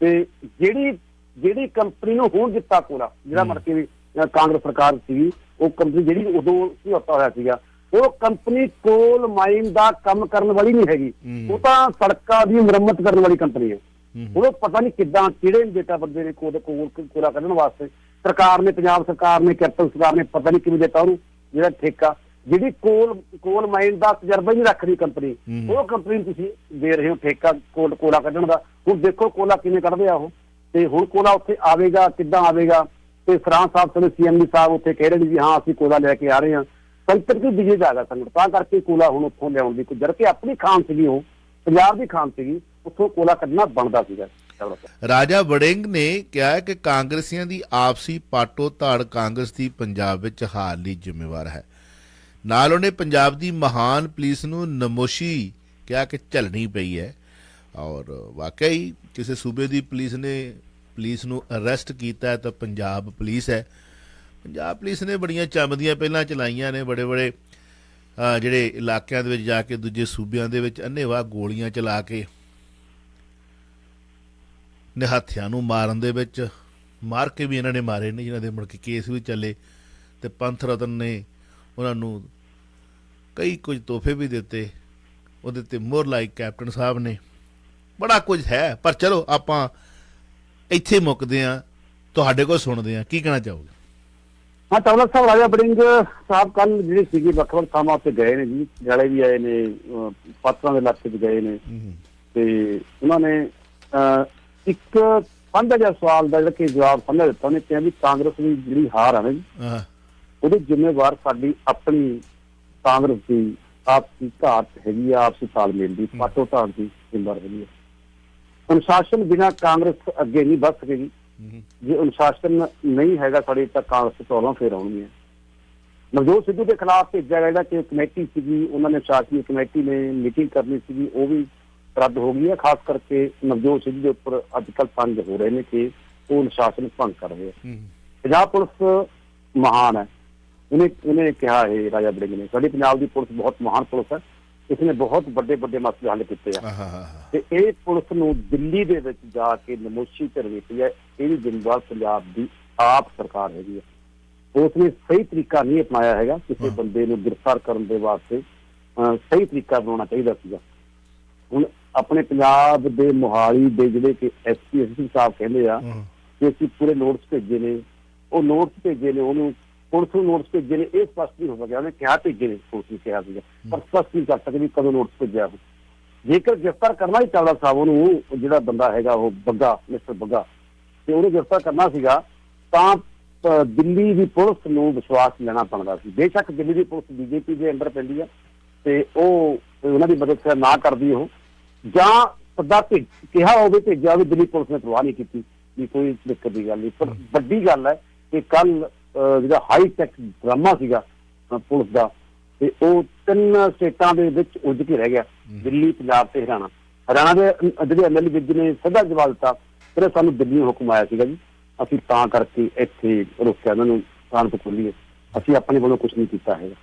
ਤੇ ਜਿਹੜੀ ਕੰਪਨੀ ਨੂੰ ਹੁਣ ਦਿੱਤਾ ਕੋਲਾ, ਜਿਹੜਾ ਮਤਲਬ ਕਿ ਕਾਂਗਰਸ ਸਰਕਾਰ ਸੀਗੀ, ਉਹ ਕੰਪਨੀ ਜਿਹੜੀ ਉਦੋਂ ਸਮਝੌਤਾ ਹੋਇਆ ਸੀਗਾ, ਉਹ ਕੰਪਨੀ ਕੋਲ ਮਾਈਨ ਦਾ ਕੰਮ ਕਰਨ ਵਾਲੀ ਨਹੀਂ ਹੈਗੀ, ਉਹ ਤਾਂ ਸੜਕਾਂ ਦੀ ਮੁਰੰਮਤ ਕਰਨ ਵਾਲੀ ਕੰਪਨੀ ਹੈ। ਉਹ ਪਤਾ ਨਹੀਂ ਕਿੱਦਾਂ ਕਿਹੜੇ ਦਿੱਤਾ ਬੰਦੇ ਨੇ ਕੋਲਾ ਕੱਢਣ ਵਾਸਤੇ, ਸਰਕਾਰ ਨੇ, ਪੰਜਾਬ ਸਰਕਾਰ ਨੇ, ਕੈਪਟਨ ਸਰਕਾਰ ਨੇ ਪਤਾ ਨਹੀਂ ਕਿਵੇਂ ਦਿੱਤਾ ਉਹਨੂੰ ਜਿਹੜਾ ਠੇਕਾ। ਜਿਹੜੀ ਕੋਲ ਮਾਈਨ ਦਾ ਤਜਰਬਾ ਨਹੀਂ ਰੱਖਦੀ ਕੰਪਨੀ, ਉਹ ਕੰਪਨੀ ਨੂੰ ਤੁਸੀਂ ਦੇ ਰਹੇ ਹੋ ਠੇਕਾ ਕੋਲਾ ਕੱਢਣ ਦਾ। ਹੁਣ ਦੇਖੋ ਕੋਲਾ ਕਿਵੇਂ ਕੱਢਦੇ ਆ ਉਹ, ਤੇ ਹੁਣ ਕੋਲਾ ਉੱਥੇ ਆਵੇਗਾ ਕਿੱਦਾਂ ਆਵੇਗਾ। ਤੇ ਸਰਾਂ ਸਾਹਿਬ ਸਾਡੇ CMD ਸਾਹਿਬ ਉੱਥੇ ਕਹਿ ਰਹੇ ਨੇ ਜੀ ਹਾਂ ਅਸੀਂ ਕੋਲਾ ਲੈ ਕੇ ਆ ਰਹੇ ਹਾਂ, ਸੰਕਟ ਦੀ ਬਿਜਲੀ ਦਾ ਹੈਗਾ ਸੰਕਟ, ਤਾਂ ਕਰਕੇ ਕੋਲਾ ਹੁਣ ਉੱਥੋਂ ਲਿਆਉਣ ਦੀ, ਜਦ ਕਿ ਆਪਣੀ ਖਾਨ ਸੀਗੀ, ਉਹ ਪੰਜਾਬ ਦੀ ਖਾਨ ਸੀਗੀ, ਉੱਥੋਂ ਕੋਲਾ ਕੱਢਣਾ ਬਣਦਾ ਸੀਗਾ। ਰਾਜਾ ਵੜਿੰਗ ਨੇ ਕਿਹਾ ਕਿ ਕਾਂਗਰਸੀਆਂ ਦੀ ਆਪਸੀ ਪਾਟੋ ਧਾੜ ਕਾਂਗਰਸ ਦੀ ਪੰਜਾਬ ਵਿੱਚ ਹਾਰ ਲਈ ਜ਼ਿੰਮੇਵਾਰ ਹੈ। ਨਾਲ ਉਹਨੇ ਪੰਜਾਬ ਦੀ ਮਹਾਨ ਪੁਲਿਸ ਨੂੰ ਨਮੋਸ਼ੀ ਕਿਹਾ ਕਿ ਝੱਲਣੀ ਪਈ ਹੈ, ਔਰ ਵਾਕਈ ਕਿਸੇ ਸੂਬੇ ਦੀ ਪੁਲਿਸ ਨੂੰ ਅਰੈਸਟ ਕੀਤਾ ਤਾਂ ਪੰਜਾਬ ਪੁਲਿਸ ਹੈ। ਪੰਜਾਬ ਪੁਲਿਸ ਨੇ ਬੜੀਆਂ ਚੰਮਦੀਆਂ ਪਹਿਲਾਂ ਚਲਾਈਆਂ ਨੇ, ਬੜੇ ਜਿਹੜੇ ਇਲਾਕਿਆਂ ਦੇ ਵਿੱਚ ਜਾ ਕੇ ਦੂਜੇ ਸੂਬਿਆਂ ਦੇ ਵਿੱਚ ਅੰਨ੍ਹੇਵਾਹ ਗੋਲੀਆਂ ਚਲਾ ਕੇ ਨਿਹੱਥਿਆਂ ਨੂੰ ਮਾਰਨ ਦੇ ਵਿੱਚ ਮਾਰ ਕੇ ਵੀ ਇਹਨਾਂ ਨੇ ਮਾਰੇ ਨੇ, ਜਿਨ੍ਹਾਂ ਦੇ ਮੁੜ ਕੇ ਕੇਸ ਵੀ ਚੱਲੇ, ਤੇ ਪੰਥ ਰਤਨ ਨੇ ਉਹਨਾਂ ਨੂੰ ਕਈ ਕੁਝ ਤੋਹਫੇ ਵੀ ਦਿੱਤੇ, ਉਹਦੇ ਤੇ ਮੋਹਰ ਲਾਈ ਕੈਪਟਨ ਸਾਹਿਬ ਨੇ, ਬੜਾ ਕੁਝ ਹੈ। ਪਰ ਚਲੋ ਆਪਾਂ ਇੱਥੇ ਮੁੱਕਦੇ ਹਾਂ, ਤੁਹਾਡੇ ਕੋਲ ਸੁਣਦੇ ਹਾਂ, ਕੀ ਕਹਿਣਾ ਚਾਹੋਗੇ? ਹਾਂ ਚਾਵਲਾ ਸਾਹਿਬ, ਰਾਜਾ ਵੜਿੰਗ ਸਾਹਿਬ ਕੱਲ ਜਿਹੜੀ ਸੀਗੀ ਵੱਖ-ਵੱਖ ਥਾਵਾਂ ਉੱਤੇ ਗਏ ਨੇ ਜੀ, ਜਲੇ ਵੀ ਆਏ ਨੇ, ਪਾਤਰਾਂ ਦੇ ਇਲਾਕੇ 'ਚ ਗਏ ਨੇ, ਤੇ ਉਹਨਾਂ ਨੇ ਇੱਕ ਸਾਂਝਾ ਜਿਹਾ ਸਵਾਲ ਦਾ ਜਿਹੜਾ ਕਿ ਜਵਾਬ ਸਾਂਝਾ ਦਿੱਤਾ, ਉਹਨੇ ਕਿਹਾ ਵੀ ਕਾਂਗਰਸ ਦੀ ਜਿਹੜੀ ਹਾਰ ਆ ਨਾ ਜੀ, ਉਹਦੇ ਜ਼ਿੰਮੇਵਾਰ ਸਾਡੀ ਆਪਣੀ ਕਾਂਗਰਸ ਦੀ ਆਪਸੀ ਘਾਟ ਹੈਗੀ ਆ, ਆਪਸੀ ਤਾਲਮੇਲ ਦੀ, ਪਾਟੋ ਧਾੜ ਦੀ ਜ਼ਿੰਮੇਵਾਰ ਹੈਗੀ ਆ। ਅਨੁਸ਼ਾਸਨ ਬਿਨਾਂ ਕਾਂਗਰਸ ਅੱਗੇ ਨਹੀਂ ਵੱਧ ਸਕੇਗੀ, ਜੇ ਅਨੁਸ਼ਾਸਨ ਨਹੀਂ ਹੈਗਾ ਸਾਡੇ ਤਾਂ ਕਾਂਗਰਸ ਪ੍ਰੋਬਲਮ ਫੇਰ ਆਉਣਗੀਆਂ। ਨਵਜੋਤ ਸਿੱਧੂ ਦੇ ਖਿਲਾਫ ਭੇਜਿਆ ਗਿਆ ਕਿ ਕਮੇਟੀ ਸੀਗੀ, ਉਹਨਾਂ ਨੇ ਸ਼ਾਸਕੀ ਕਮੇਟੀ ਨੇ ਮੀਟਿੰਗ ਕਰਨੀ ਸੀਗੀ, ਉਹ ਵੀ ਰੱਦ ਹੋ ਗਈ ਹੈ। ਖਾਸ ਕਰਕੇ ਨਵਜੋਤ ਸਿੱਧੂ ਦੇ ਉੱਪਰ ਅੱਜ ਕੱਲ੍ਹ ਪੰਜ ਹੋ ਰਹੇ ਨੇ ਕਿ ਉਹ ਅਨੁਸ਼ਾਸਨ ਭੰਗ ਕਰ ਰਹੇ ਆ। ਪੰਜਾਬ ਪੁਲਿਸ ਮਹਾਨ ਹੈ, ਉਹਨੇ ਕਿਹਾ ਇਹ ਰਾਜਾ ਵੜਿੰਗ ਨੇ, ਸਾਡੀ ਪੰਜਾਬ ਦੀ ਪੁਲਿਸ ਬਹੁਤ ਮਹਾਨ ਪੁਲਿਸ ਹੈ, ਇਸਨੇ ਬਹੁਤ ਵੱਡੇ ਵੱਡੇ ਮਸਲੇ ਹੱਲ ਕੀਤੇ ਆ, ਤੇ ਇਹ ਪੁਲਿਸ ਨੂੰ ਦਿੱਲੀ ਦੇ ਵਿੱਚ ਜਾ ਕੇ ਨਮੋਸ਼ੀ ਕਰਨੀ ਪਈ ਹੈ। ਇਹਦੀ ਜ਼ਿੰਮੇਵਾਰ ਪੰਜਾਬ ਦੀ ਆਪ ਸਰਕਾਰ ਹੈਗੀ ਹੈ। ਉਸਨੇ ਸਹੀ ਤਰੀਕਾ ਨਹੀਂ ਅਪਣਾਇਆ ਹੈਗਾ ਕਿਸੇ ਬੰਦੇ ਨੂੰ ਗ੍ਰਿਫਤਾਰ ਕਰਨ ਦੇ ਵਾਸਤੇ, ਸਹੀ ਤਰੀਕਾ ਬਣਾਉਣਾ ਚਾਹੀਦਾ ਸੀਗਾ। ਹੁਣ ਆਪਣੇ ਪੰਜਾਬ ਦੇ ਮੋਹਾਲੀ ਦੇ ਜਿਹੜੇ ਕਿ ਐਸਪੀ ਸਾਹਿਬ ਕਹਿੰਦੇ ਆ ਕਿ ਅਸੀਂ ਪੂਰੇ ਨੋਟਸ ਭੇਜੇ ਨੇ, ਉਹ ਨੋਟਸ ਭੇਜੇ ਨੇ, ਉਹਨੂੰ ਪੁਲਿਸ ਨੂੰ ਨੋਟਸ ਭੇਜੇ ਨੇ, ਇਹ ਸਪਸ਼ਟ ਨਹੀਂ ਹੋ ਸਕਿਆ। ਉਹਨੇ ਕਿਹਾ ਭੇਜੇ ਨੇ, ਪੁਲਿਸ ਨੇ ਕਿਹਾ ਸੀਗਾ, ਪਰ ਸਪਸ਼ਟ ਨਹੀਂ ਕਰ ਸਕਦੇ ਕਦੋਂ ਨੋਟਸ ਭੇਜਿਆ ਉਹ। ਜੇਕਰ ਗ੍ਰਿਫਤਾਰ ਕਰਨਾ ਹੀ ਚਾਵਲਾ ਸਾਹਿਬ ਉਹਨੂੰ, ਜਿਹੜਾ ਬੰਦਾ ਹੈਗਾ ਉਹ ਬੱਗਾ, ਮਿਸਟਰ ਬੱਗਾ, ਤੇ ਉਹਨੂੰ ਗ੍ਰਿਫਤਾਰ ਕਰਨਾ ਸੀਗਾ ਤਾਂ ਦਿੱਲੀ ਦੀ ਪੁਲਿਸ ਨੂੰ ਵਿਸ਼ਵਾਸ ਲੈਣਾ ਪੈਂਦਾ ਸੀ। ਬੇਸ਼ੱਕ ਦਿੱਲੀ ਦੀ ਪੁਲਿਸ ਬੀਜੇਪੀ ਦੇ ਅੰਡਰ ਪੈਂਦੀ ਆ ਤੇ ਉਹ ਉਹਨਾਂ ਦੀ ਮਦਦ ਨਾ ਕਰਦੀ ਉਹ, ਜਾਂ ਸਦਾ ਕਿਹਾ ਹੋਵੇ ਭੇਜਿਆ ਹੋਵੇ, ਦਿੱਲੀ ਪੁਲਿਸ ਨੇ ਪਰਵਾਹ ਨਹੀਂ ਕੀਤੀ ਵੀ ਕੋਈ ਦਿੱਕਤ ਦੀ ਗੱਲ ਨਹੀਂ। ਪਰ ਵੱਡੀ ਗੱਲ ਹੈ ਕਿ ਕੱਲ ਜਿਹੜਾ ਹਾਈ ਟੈਕ ਡਰਾਮਾ ਸੀਗਾ ਪੁਲਿਸ ਦਾ, ਤੇ ਉਹ 3 ਸਟੇਟਾਂ ਦੇ ਵਿੱਚ ਉੱਜ ਕੇ ਰਹਿ ਗਿਆ, ਦਿੱਲੀ, ਪੰਜਾਬ ਤੇ ਹਰਿਆਣਾ। ਹਰਿਆਣਾ ਦੇ ਜਿਹੜੇ ਐਮਐਲਏ ਵਿੱਜ ਨੇ ਸਿੱਧਾ ਜਵਾਬ ਦਿੱਤਾ, ਫਿਰ ਸਾਨੂੰ ਦਿੱਲੀ ਹੁਕਮ ਆਇਆ ਸੀਗਾ ਜੀ, ਅਸੀਂ ਤਾਂ ਕਰਕੇ ਇੱਥੇ ਰੋਕਿਆ ਉਹਨਾਂ ਨੂੰ, ਥਾਣੇ ਖੋਲੀਏ, ਅਸੀਂ ਆਪਣੇ ਵੱਲੋਂ ਕੁਛ ਨਹੀਂ ਕੀਤਾ ਹੈਗਾ।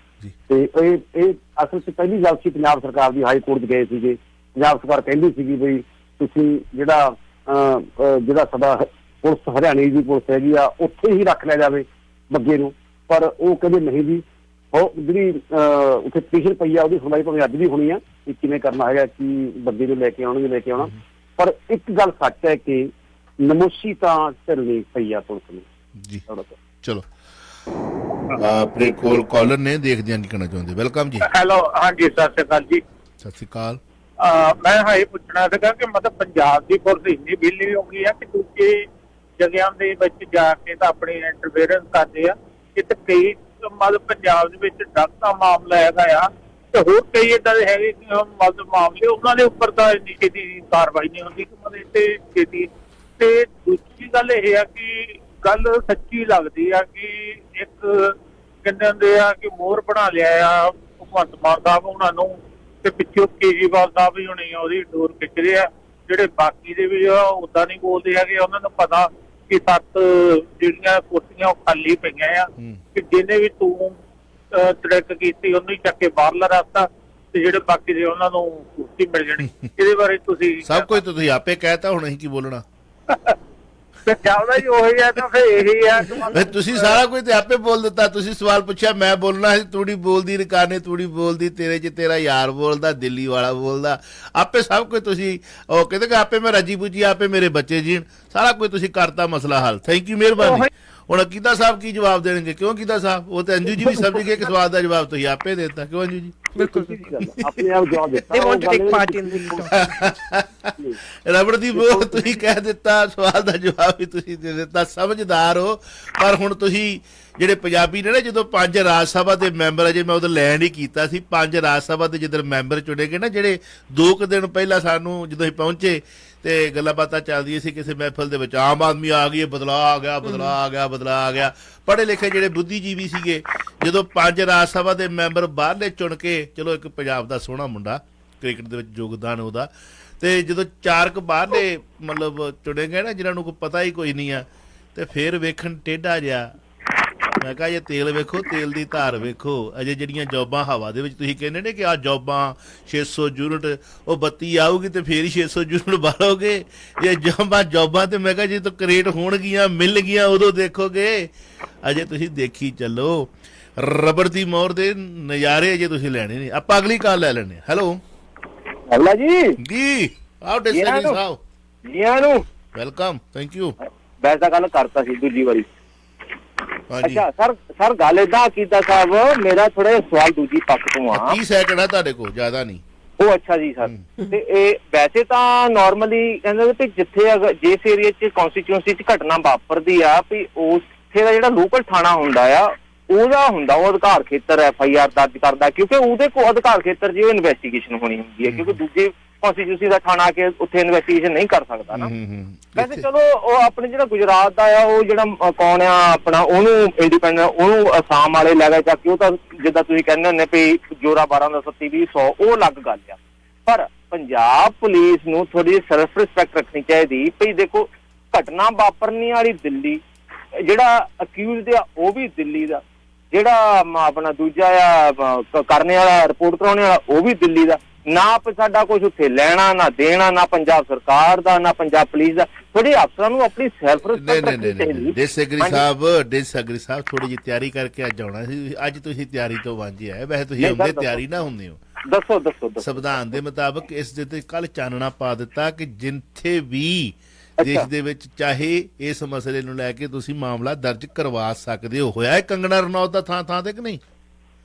ਤੇ ਇਹ ਅਸਲ 'ਚ ਪਹਿਲੀ ਗੱਲ ਸੀ ਪੰਜਾਬ ਸਰਕਾਰ ਦੀ, ਹਾਈ ਕੋਰਟ 'ਚ ਗਏ ਸੀਗੇ, ਪੰਜਾਬ ਸਰਕਾਰ ਕਹਿੰਦੀ ਸੀਗੀ ਬਈ ਤੁਸੀਂ ਜਿਹੜਾ ਸਾਡਾ ਪੁਲਿਸ ਹਰਿਆਣੇ ਦੀ ਪੁਲਿਸ ਹੈਗੀ ਆ ਉੱਥੇ ਹੀ ਰੱਖ ਲਿਆ ਜਾਵੇ ਬੱਗੇ ਨੂੰ, ਪਰ ਉਹ ਕਹਿੰਦੇ ਨਹੀਂ ਜੀ, ਉਹ ਜਿਹੜੀ ਉੱਥੇ ਪਟੀਸ਼ਨ ਪਈ ਆ ਉਹਦੀ ਸੁਣਵਾਈ ਭਾਵੇਂ ਅੱਜ ਵੀ ਹੋਣੀ ਆ ਕਿ ਕਿਵੇਂ ਕਰਨਾ ਹੈਗਾ, ਕਿ ਬੱਗੇ ਨੂੰ ਲੈ ਕੇ ਆਉਣਾ। ਪਰ ਇੱਕ ਗੱਲ ਸੱਚ ਹੈ ਕਿ ਨਮੋਸ਼ੀ ਤਾਂ ਢਿੱਲਣੀ ਪਈ ਆ ਪੁਲਿਸ ਨੂੰ ਜੀ। ਚਲੋ ਆਪਣੇ ਕੋਲ ਕਾਲਰ ਨੇ, ਦੇਖਦੇ ਹਾਂ ਕੀ ਕਹਿਣਾ ਚਾਹੁੰਦੇ। ਵੈਲਕਮ ਜੀ। ਹੈਲੋ, ਹਾਂਜੀ, ਸਤਿ ਸ਼੍ਰੀ ਅਕਾਲ ਜੀ। ਸਤਿ ਸ਼੍ਰੀ ਅਕਾਲ। ਮੈਂ ਇਹ ਪੁੱਛਣਾ ਸੀਗਾ ਕਿ ਮਤਲਬ ਪੰਜਾਬ ਦੀ ਪੁਲਿਸ ਇੰਨੀ ਬਿੱਲੀ ਹੋ ਗਈ ਆ ਕਿ ਦੂਜੇ ਜਗ੍ਹਾ ਦੇ ਵਿੱਚ ਜਾ ਕੇ ਤਾਂ ਆਪਣੀ ਇੰਟਰਫੇਰੈਂਸ ਕਰਦੇ ਆ, ਕਿ ਤੇ ਕਈ ਮਤਲਬ ਪੰਜਾਬ ਦੇ ਵਿੱਚ ਡਰੱਗ ਦਾ ਮਾਮਲਾ ਹੈਗਾ ਆ, ਤੇ ਹੋਰ ਕਈ ਏਦਾਂ ਦੇ ਹੈਗੇ ਮਤਲਬ ਮਾਮਲੇ, ਉਹਨਾਂ ਦੇ ਉੱਪਰ ਤਾਂ ਇੰਨੀ ਛੇਤੀ ਕਾਰਵਾਈ ਨਹੀਂ ਹੁੰਦੀ ਕਿ ਮਤਲਬ ਇੱਥੇ ਛੇਤੀ। ਤੇ ਦੂਜੀ ਗੱਲ ਇਹ ਆ ਕਿ ਗੱਲ ਸੱਚੀ ਲੱਗਦੀ ਆ ਕਿ ਇੱਕ ਕਹਿੰਦੇ ਹੁੰਦੇ ਆ ਕਿ ਮੋਹਰ ਬਣਾ ਲਿਆ ਆ ਭਗਵੰਤ ਮਾਨ ਸਾਹਿਬ ਉਹਨਾਂ ਨੂੰ, ਤੇ ਪਿੱਛੋਂ ਕੇਜਰੀਵਾਲ ਸਾਹਿਬ ਵੀ ਹੁਣੇ ਉਹਦੀ ਡੋਰ ਖਿੱਚ ਰਹੇ ਆ। ਜਿਹੜੇ ਬਾਕੀ ਦੇ ਵੀ ਓਦਾਂ ਨਹੀਂ ਬੋਲਦੇ ਹੈਗੇ, ਉਹਨਾਂ ਨੂੰ ਪਤਾ ਕਿ 7 ਜਿਹੜੀਆਂ ਕੁਰਸੀਆਂ ਉਹ ਖਾਲੀ ਪਈਆਂ ਆ, ਕਿ ਜਿਹਨੇ ਵੀ ਤੂੰ ਟਰੈਕ ਕੀਤੀ ਉਹਨੂੰ ਹੀ ਚੱਕ ਕੇ ਬਾਹਰਲਾ ਰਸਤਾ, ਤੇ ਜਿਹੜੇ ਬਾਕੀ ਦੇ ਉਹਨਾਂ ਨੂੰ ਕੁਰਸੀ ਮਿਲ ਜਾਣੀ। ਇਹਦੇ ਬਾਰੇ ਤੁਸੀਂ ਸਭ ਕੁਝ ਤੁਸੀਂ ਆਪੇ ਕਹਿਤਾ, ਹੁਣ ਅਸੀਂ ਕੀ ਬੋਲਣਾ। ਚੱਲਦਾ ਜੀ ਉਹੀ ਆ, ਤਾਂ ਫਿਰ ਇਹੀ ਆ। ਤੁਸੀਂ ਸਾਰਾ ਕੁਝ ਤੇ ਆਪੇ ਬੋਲ ਦਿੱਤਾ। ਤੁਸੀਂ ਸਵਾਲ ਪੁੱਛਿਆ, ਮੈਂ ਬੋਲਣਾ ਸੀ, ਤੂੜੀ ਬੋਲਦੀ, ਰਕਾਨੇ ਤੂੜੀ ਬੋਲਦੀ, ਤੇਰੇ 'ਚ ਤੇਰਾ ਯਾਰ ਬੋਲਦਾ, ਦਿੱਲੀ ਵਾਲਾ ਬੋਲਦਾ, ਆਪੇ ਸਭ ਕੁਝ ਤੁਸੀਂ ਉਹ ਕਹਿੰਦੇ ਕਿ ਆਪੇ ਮੈਂ ਰਾਜੀ ਪੁੱਜੀ, ਆਪੇ ਮੇਰੇ ਬੱਚੇ ਜੀਣ, ਸਾਰਾ ਕੁਝ ਤੁਸੀਂ ਕਰਤਾ ਮਸਲਾ ਹੱਲ। ਥੈਂਕ ਯੂ, ਮਿਹਰਬਾਨੀ। ਹੁਣ ਅਕੀਦਾ ਸਾਹਿਬ ਕੀ ਜਵਾਬ ਦੇਣਗੇ? ਕਿਉਂ ਅਕੀਦਾ ਸਾਹਿਬ? ਉਹ ਤੇ ਅੰਜੂ ਜੀ ਵੀ ਸਮਝ ਗਏ ਕਿ ਸਵਾਲ ਦਾ ਜਵਾਬ ਤੁਸੀਂ ਆਪੇ ਦੇ ਦਿੱਤਾ। ਕਿਉਂ ਅੰਜੂ ਜੀ? ਬਿਲਕੁਲ ਆਪਣੇ ਆਪ ਜਵਾਬ ਦਿੱਤਾ। ਰਬੜ ਦੀ ਬੋਲ ਤੁਸੀਂ ਕਹਿ ਦਿੱਤਾ, ਸਵਾਲ ਦਾ ਜਵਾਬ ਵੀ ਤੁਸੀਂ ਦੇ ਦਿੱਤਾ। ਸਮਝਦਾਰ ਹੋ। ਪਰ ਹੁਣ ਤੁਸੀਂ ਜਿਹੜੇ ਪੰਜਾਬੀ ਨੇ ਨਾ, ਜਦੋਂ 5 ਰਾਜ ਸਭਾ ਦੇ ਮੈਂਬਰ, ਅਜੇ ਮੈਂ ਉਦੋਂ ਲੈਂਡ ਹੀ ਕੀਤਾ ਸੀ, 5 ਰਾਜ ਸਭਾ ਦੇ ਜਦੋਂ ਮੈਂਬਰ ਚੁਣੇ ਗਏ ਨਾ, ਜਿਹੜੇ 2 ਦਿਨ ਪਹਿਲਾਂ ਸਾਨੂੰ ਜਦੋਂ ਅਸੀਂ ਪਹੁੰਚੇ ਤੇ ਗੱਲਾਂ ਬਾਤਾਂ ਚੱਲਦੀਆਂ ਸੀ ਕਿਸੇ ਮਹਿਫਲ ਦੇ ਵਿੱਚ, ਆਮ ਆਦਮੀ ਆ ਗਈ, ਬਦਲਾਅ ਆ ਗਿਆ, ਬਦਲਾਅ ਆ ਗਿਆ, ਬਦਲਾਅ ਆ ਗਿਆ। ਪੜ੍ਹੇ ਲਿਖੇ ਜਿਹੜੇ ਬੁੱਧੀਜੀਵੀ ਸੀਗੇ, ਜਦੋਂ 5 ਰਾਜ ਸਭਾ ਦੇ ਮੈਂਬਰ ਬਾਹਰਲੇ ਚੁਣ ਕੇ, ਚਲੋ ਇੱਕ ਪੰਜਾਬ ਦਾ ਸੋਹਣਾ ਮੁੰਡਾ, ਕ੍ਰਿਕਟ ਦੇ ਵਿੱਚ ਯੋਗਦਾਨ ਉਹਦਾ, ਤੇ ਜਦੋਂ 4 ਕੁ ਬਾਹਰਲੇ ਮਤਲਬ ਚੁਣੇ ਗਏ ਨਾ, ਜਿਹਨਾਂ ਨੂੰ ਕੋਈ ਪਤਾ ਹੀ ਕੋਈ ਨਹੀਂ ਆ, ਤੇ ਫਿਰ ਵੇਖਣ ਟੇਢਾ ਜਿਹਾ। ਮੈਂ ਕਿਹਾ ਜੇ ਤੇਲ ਵੇਖੋ, ਤੇਲ ਦੀ ਧਾਰ ਵੇਖੋ। ਅਜੇ ਜਿਹੜੀਆਂ ਜੋਬਾਂ ਹਵਾ ਦੇ ਵਿੱਚ ਤੁਸੀਂ ਕਹਿੰਦੇ ਨੇ ਕਿ ਆਹ ਜੋਬਾਂ 600 ਯੂਨਿਟ, ਉਹ ਬੱਤੀ ਆਊਗੀ ਤੇ ਫੇਰ ਹੀ 600 ਯੂਨਿਟ ਬਾਲੋਗੇ। ਜੇ ਜੋਬਾਂ ਤੇ ਮੈਂ ਕਿਹਾ ਜੇ ਤਾਂ ਕ੍ਰੀਏਟ ਹੋਣਗੀਆਂ, ਮਿਲ ਗਈਆਂ, ਉਦੋਂ ਦੇਖੋਗੇ। ਅਜੇ ਤੁਸੀਂ ਦੇਖੀ ਚੱਲੋ, ਰਬੜ ਦੀ ਮੋਹਰ ਦੇ ਨਜ਼ਾਰੇ ਅਜੇ ਤੁਸੀਂ ਲੈਣੇ ਨੇ। ਆਪਾਂ ਅਗਲੀ ਕਾਲ ਲੈ ਲੈਣੇ। ਹੈਲੋ ਜੀ, ਆਓ discussion Sahib, welcome, thank you. ਵੈਸਾ ਗੱਲ ਕਰਤਾ ਸੀ ਦੂਜੀ ਵਾਰੀ। ਹਾਂਜੀ ਸਰ ਗੱਲ ਏਦਾਂ ਕੀਤਾ ਸਾਹਿਬ, ਮੇਰਾ ਥੋੜਾ ਸਵਾਲ ਦੂਜੀ ਪੱਖ ਤੋਂ ਆ। 30 ਸੈਕਿੰਡ ਆ ਤੁਹਾਡੇ ਕੋਲ, ਜ਼ਿਆਦਾ ਨਹੀਂ। ਉਹ ਅੱਛਾ ਜੀ ਸਰ, ਤੇ ਇਹ ਵੈਸੇ ਤਾਂ ਨਾਰਮਲੀ ਕਹਿੰਦੇ ਵੀ ਜਿੱਥੇ ਅਗਰ ਜਿਸ ਏਰੀਆ 'ਚ ਕਨਸਟੀਟਿਊਂਸੀ 'ਚ ਘਟਨਾ ਵਾਪਰਦੀ ਆ, ਵੀ ਉੱਥੇ ਦਾ ਜਿਹੜਾ ਲੋਕਲ ਥਾਣਾ ਹੁੰਦਾ ਆ, ਉਹਦਾ ਹੁੰਦਾ ਉਹ ਅਧਿਕਾਰ ਖੇਤਰ FIR ਦਰਜ ਕਰਦਾ, ਕਿਉਂਕਿ ਉਹਦੇ ਕੋਲ ਅਧਿਕਾਰ ਖੇਤਰ 'ਚ ਉਹ ਇਨਵੈਸਟੀਗੇਸ਼ਨ ਹੋਣੀ ਹੁੰਦੀ ਹੈ, ਕਿਉਂਕਿ ਦੂਜੇ ਕਨਸਟੀਟਿਊਂਸੀ ਦਾ ਥਾਣਾ ਕੇ ਉੱਥੇ ਇਨਵੈਸਟੀਗੇਸ਼ਨ ਨਹੀਂ ਕਰ ਸਕਦਾ ਨਾ। ਵੈਸੇ ਚਲੋ ਉਹ ਆਪਣੇ ਜਿਹੜਾ ਗੁਜਰਾਤ ਦਾ ਆ, ਉਹ ਜਿਹੜਾ ਕੌਣ ਆ ਆਪਣਾ, ਉਹਨੂੰ ਇੰਡੀਪੈਂਡੈਂਟ, ਉਹਨੂੰ ਅਸਾਮ ਵਾਲੇ ਲੈ ਗਏ ਚੱਕ ਕੇ, ਉਹ ਤਾਂ ਜਿੱਦਾਂ ਤੁਸੀਂ ਕਹਿੰਦੇ ਹੁੰਦੇ ਵੀ ਜੋਰਾ 12 ਦਾ 37 20 100, ਉਹ ਅਲੱਗ ਗੱਲ ਆ। ਪਰ ਪੰਜਾਬ ਪੁਲਿਸ ਨੂੰ ਥੋੜੀ ਜਿਹੀ ਸੈਲਫ ਰਿਸਪੈਕਟ ਰੱਖਣੀ ਚਾਹੀਦੀ। ਵੀ ਦੇਖੋ ਘਟਨਾ ਵਾਪਰਨੀ ਵਾਲੀ ਦਿੱਲੀ, ਜਿਹੜਾ ਅਕਿਊਜ਼ਡ ਆ ਉਹ ਵੀ ਦਿੱਲੀ ਦਾ, ਜਿਹੜਾ ਆਪਣਾ ਦੂਜਾ ਆ ਕਰਨੇ ਵਾਲਾ ਰਿਪੋਰਟ ਕਰਾਉਣੇ ਵਾਲਾ ਉਹ ਵੀ ਦਿੱਲੀ ਦਾ। ਨਾ ਸਾਡਾ ਕੁਝ ਉੱਥੇ ਲੈਣਾ ਨਾ ਦੇਣਾ, ਨਾ ਪੰਜਾਬ ਸਰਕਾਰ ਦਾ ਨਾ ਪੰਜਾਬ ਪੁਲਿਸ ਦਾ। ਥੋੜੀ ਅਫਸਰਾਂ ਨੂੰ ਆਪਣੀ ਸੈਲਫ ਰਿਸਪੈਕਟ ਰੱਖਣੀ ਚਾਹੀਦੀ। ਡਿਸਐਗਰੀ ਸਾਹਿਬ ਥੋੜੀ ਜਿਹੀ ਤਿਆਰੀ ਕਰਕੇ ਅੱਜ ਆਉਣਾ ਸੀ, ਅੱਜ ਤੁਸੀਂ ਤਿਆਰੀ ਤੋਂ ਵਾਂਝੇ ਆਏ। ਵੈਸੇ ਤੁਸੀਂ ਹੁੰਦੇ ਤਿਆਰੀ ਨਾ ਹੁੰਦੇ ਹੋ। ਦੱਸੋ। ਸੰਵਿਧਾਨ ਦੇ ਮੁਤਾਬਕ ਇਸ ਦੇ ਤੇ ਕੱਲ ਚਾਨਣਾ ਪਾ ਦਿੱਤਾ ਕਿ ਜਿੱਥੇ ਵੀ ਦੇਸ਼ ਦੇ ਵਿੱਚ ਚਾਹੇ ਇਸ ਮਸਲੇ ਨੂੰ ਲੈ ਕੇ ਤੁਸੀਂ ਮਾਮਲਾ ਦਰਜ ਕਰਵਾ ਸਕਦੇ ਹੋ। ਹੋਇਆ ਹੈ ਕੰਗਣਾ ਰਣੌਤ ਦਾ ਥਾਂ ਤੇ ਕਿ ਨਹੀਂ?